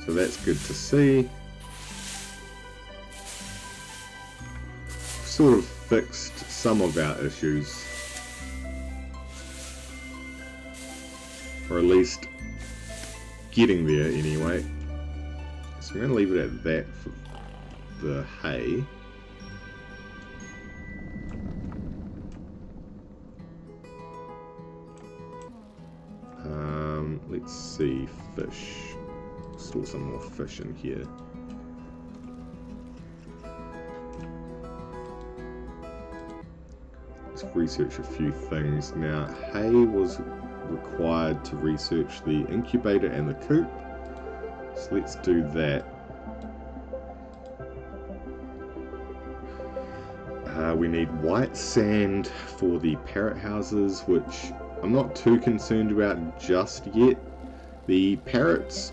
So that's good to see. Sort of fixed some of our issues. Or at least getting there anyway. So I'm going to leave it at that for the hay. Let's see, fish. Store some more fish in here. Let's research a few things. Now, hay was required to research the incubator and the coop. So let's do that. We need white sand for the parrot houses, which I'm not too concerned about just yet. The parrots,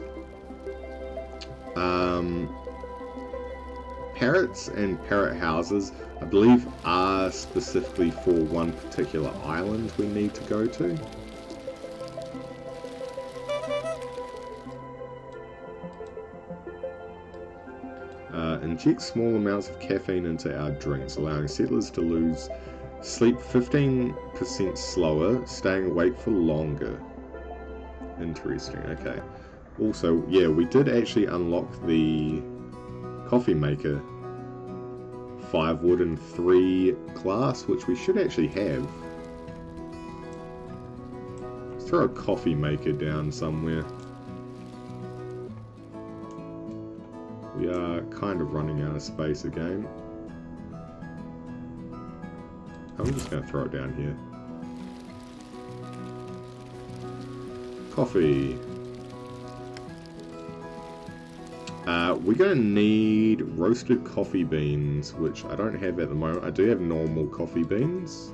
parrots and parrot houses, I believe, are specifically for one particular island we need to go to. Inject small amounts of caffeine into our drinks, allowing settlers to lose sleep 15% slower, staying awake for longer. Interesting, okay. Also, yeah, we did actually unlock the coffee maker. 5 wood and 3 glass, which we should actually have. Let's throw a coffee maker down somewhere. We are kind of running out of space again. I'm just going to throw it down here. Coffee. We're going to need roasted coffee beans, which I don't have at the moment. I do have normal coffee beans.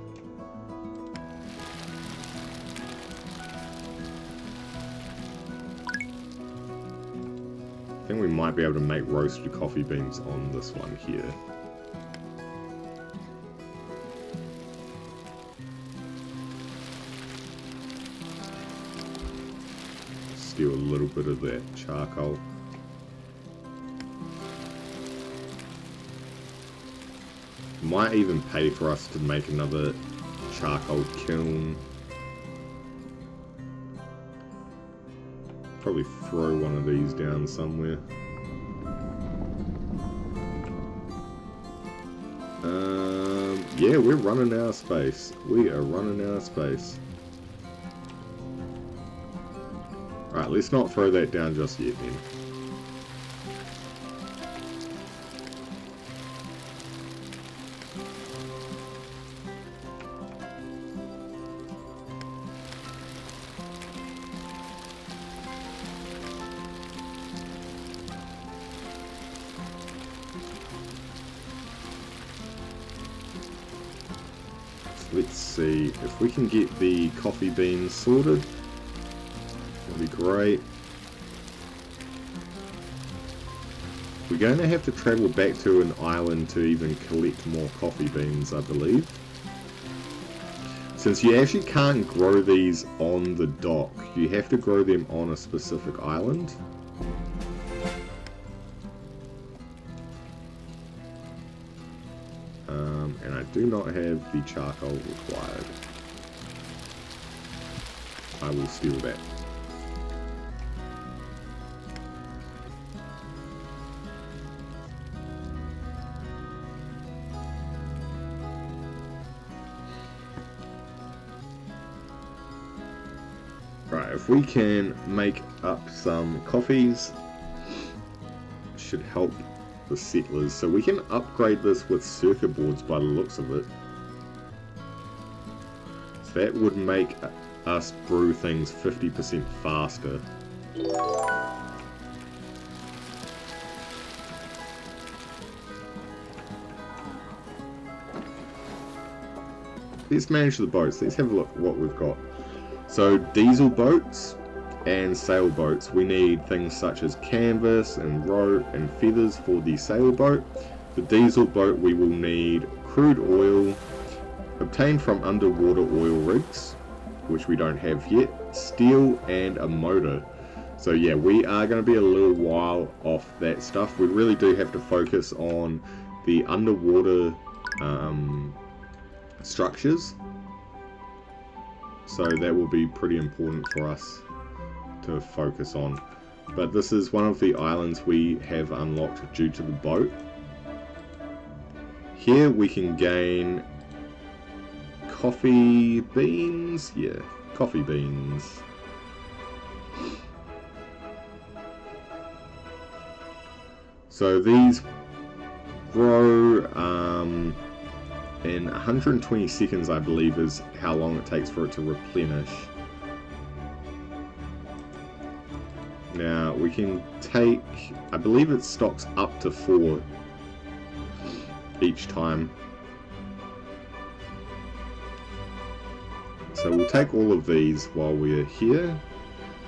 I think we might be able to make roasted coffee beans on this one here. Steal a little bit of that charcoal. Might even pay for us to make another charcoal kiln. Probably throw one of these down somewhere. Yeah, we're running out of space. We are running out of space. Right, let's not throw that down just yet then. Let's see if we can get the coffee beans sorted. That'll be great. We're going to have to travel back to an island to even collect more coffee beans, I believe. Since you actually can't grow these on the dock, you have to grow them on a specific island. And I do not have the charcoal required. I will steal that. Right, if we can make up some coffees, should help the settlers. So we can upgrade this with circuit boards by the looks of it. So that would make us brew things 50% faster. Let's manage the boats. Let's have a look at what we've got. So diesel boats and sailboats, we need things such as canvas and rope and feathers for the sailboat. The diesel boat, we will need crude oil obtained from underwater oil rigs, which we don't have yet, steel and a motor. So yeah, we are going to be a little while off that stuff. We really do have to focus on the underwater structures. So that will be pretty important for us to focus on. But this is one of the islands we have unlocked due to the boat. Here we can gain coffee beans. Yeah, coffee beans. So these grow in 120 seconds, I believe, is how long it takes for it to replenish. Now, we can take, I believe it stocks up to 4 each time. So we'll take all of these while we're here.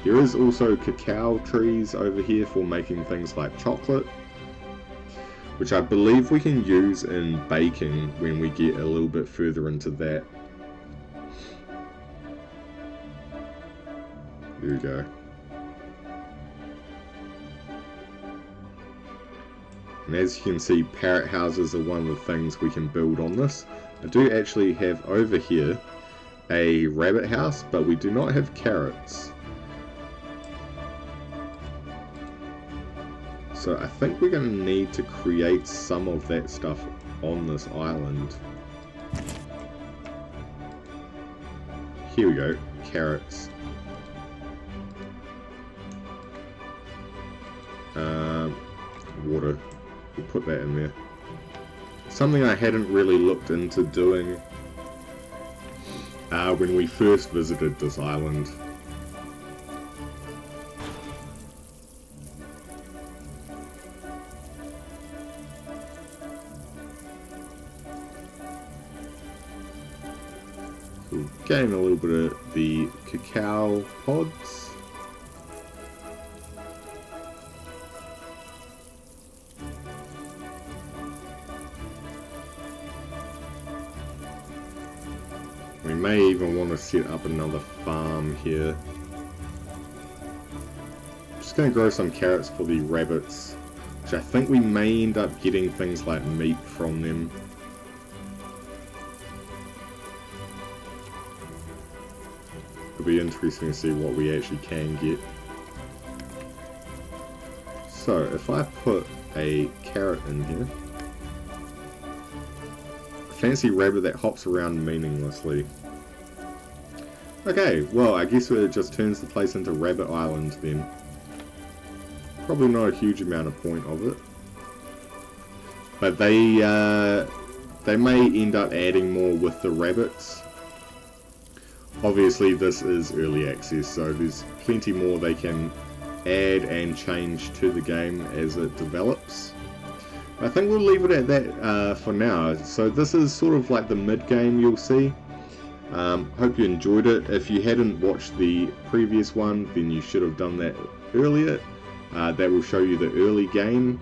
There is also cacao trees over here for making things like chocolate, which I believe we can use in baking when we get a little bit further into that. There we go. And as you can see, parrot houses are one of the things we can build on this. I do actually have over here a rabbit house, but we do not have carrots. So I think we're going to need to create some of that stuff on this island. Here we go, carrots. Water. We'll put that in there. Something I hadn't really looked into doing when we first visited this island. We'll gain a little bit of the cacao pods. We may even want to set up another farm here. Just going to grow some carrots for the rabbits, which I think we may end up getting things like meat from them. It'll be interesting to see what we actually can get. So if I put a carrot in here, fancy rabbit that hops around meaninglessly. Okay, well, I guess it just turns the place into Rabbit Island then. Probably not a huge amount of point of it. But they may end up adding more with the rabbits. Obviously this is early access, so there's plenty more they can add and change to the game as it develops. I think we'll leave it at that for now. So this is sort of like the mid-game, you'll see. Hope you enjoyed it. If you hadn't watched the previous one, then you should have done that earlier. That will show you the early game.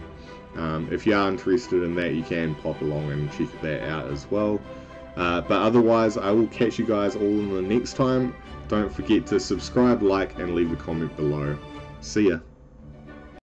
If you are interested in that, you can pop along and check that out as well. But otherwise, I will catch you guys all in the next time. Don't forget to subscribe, like, and leave a comment below. See ya.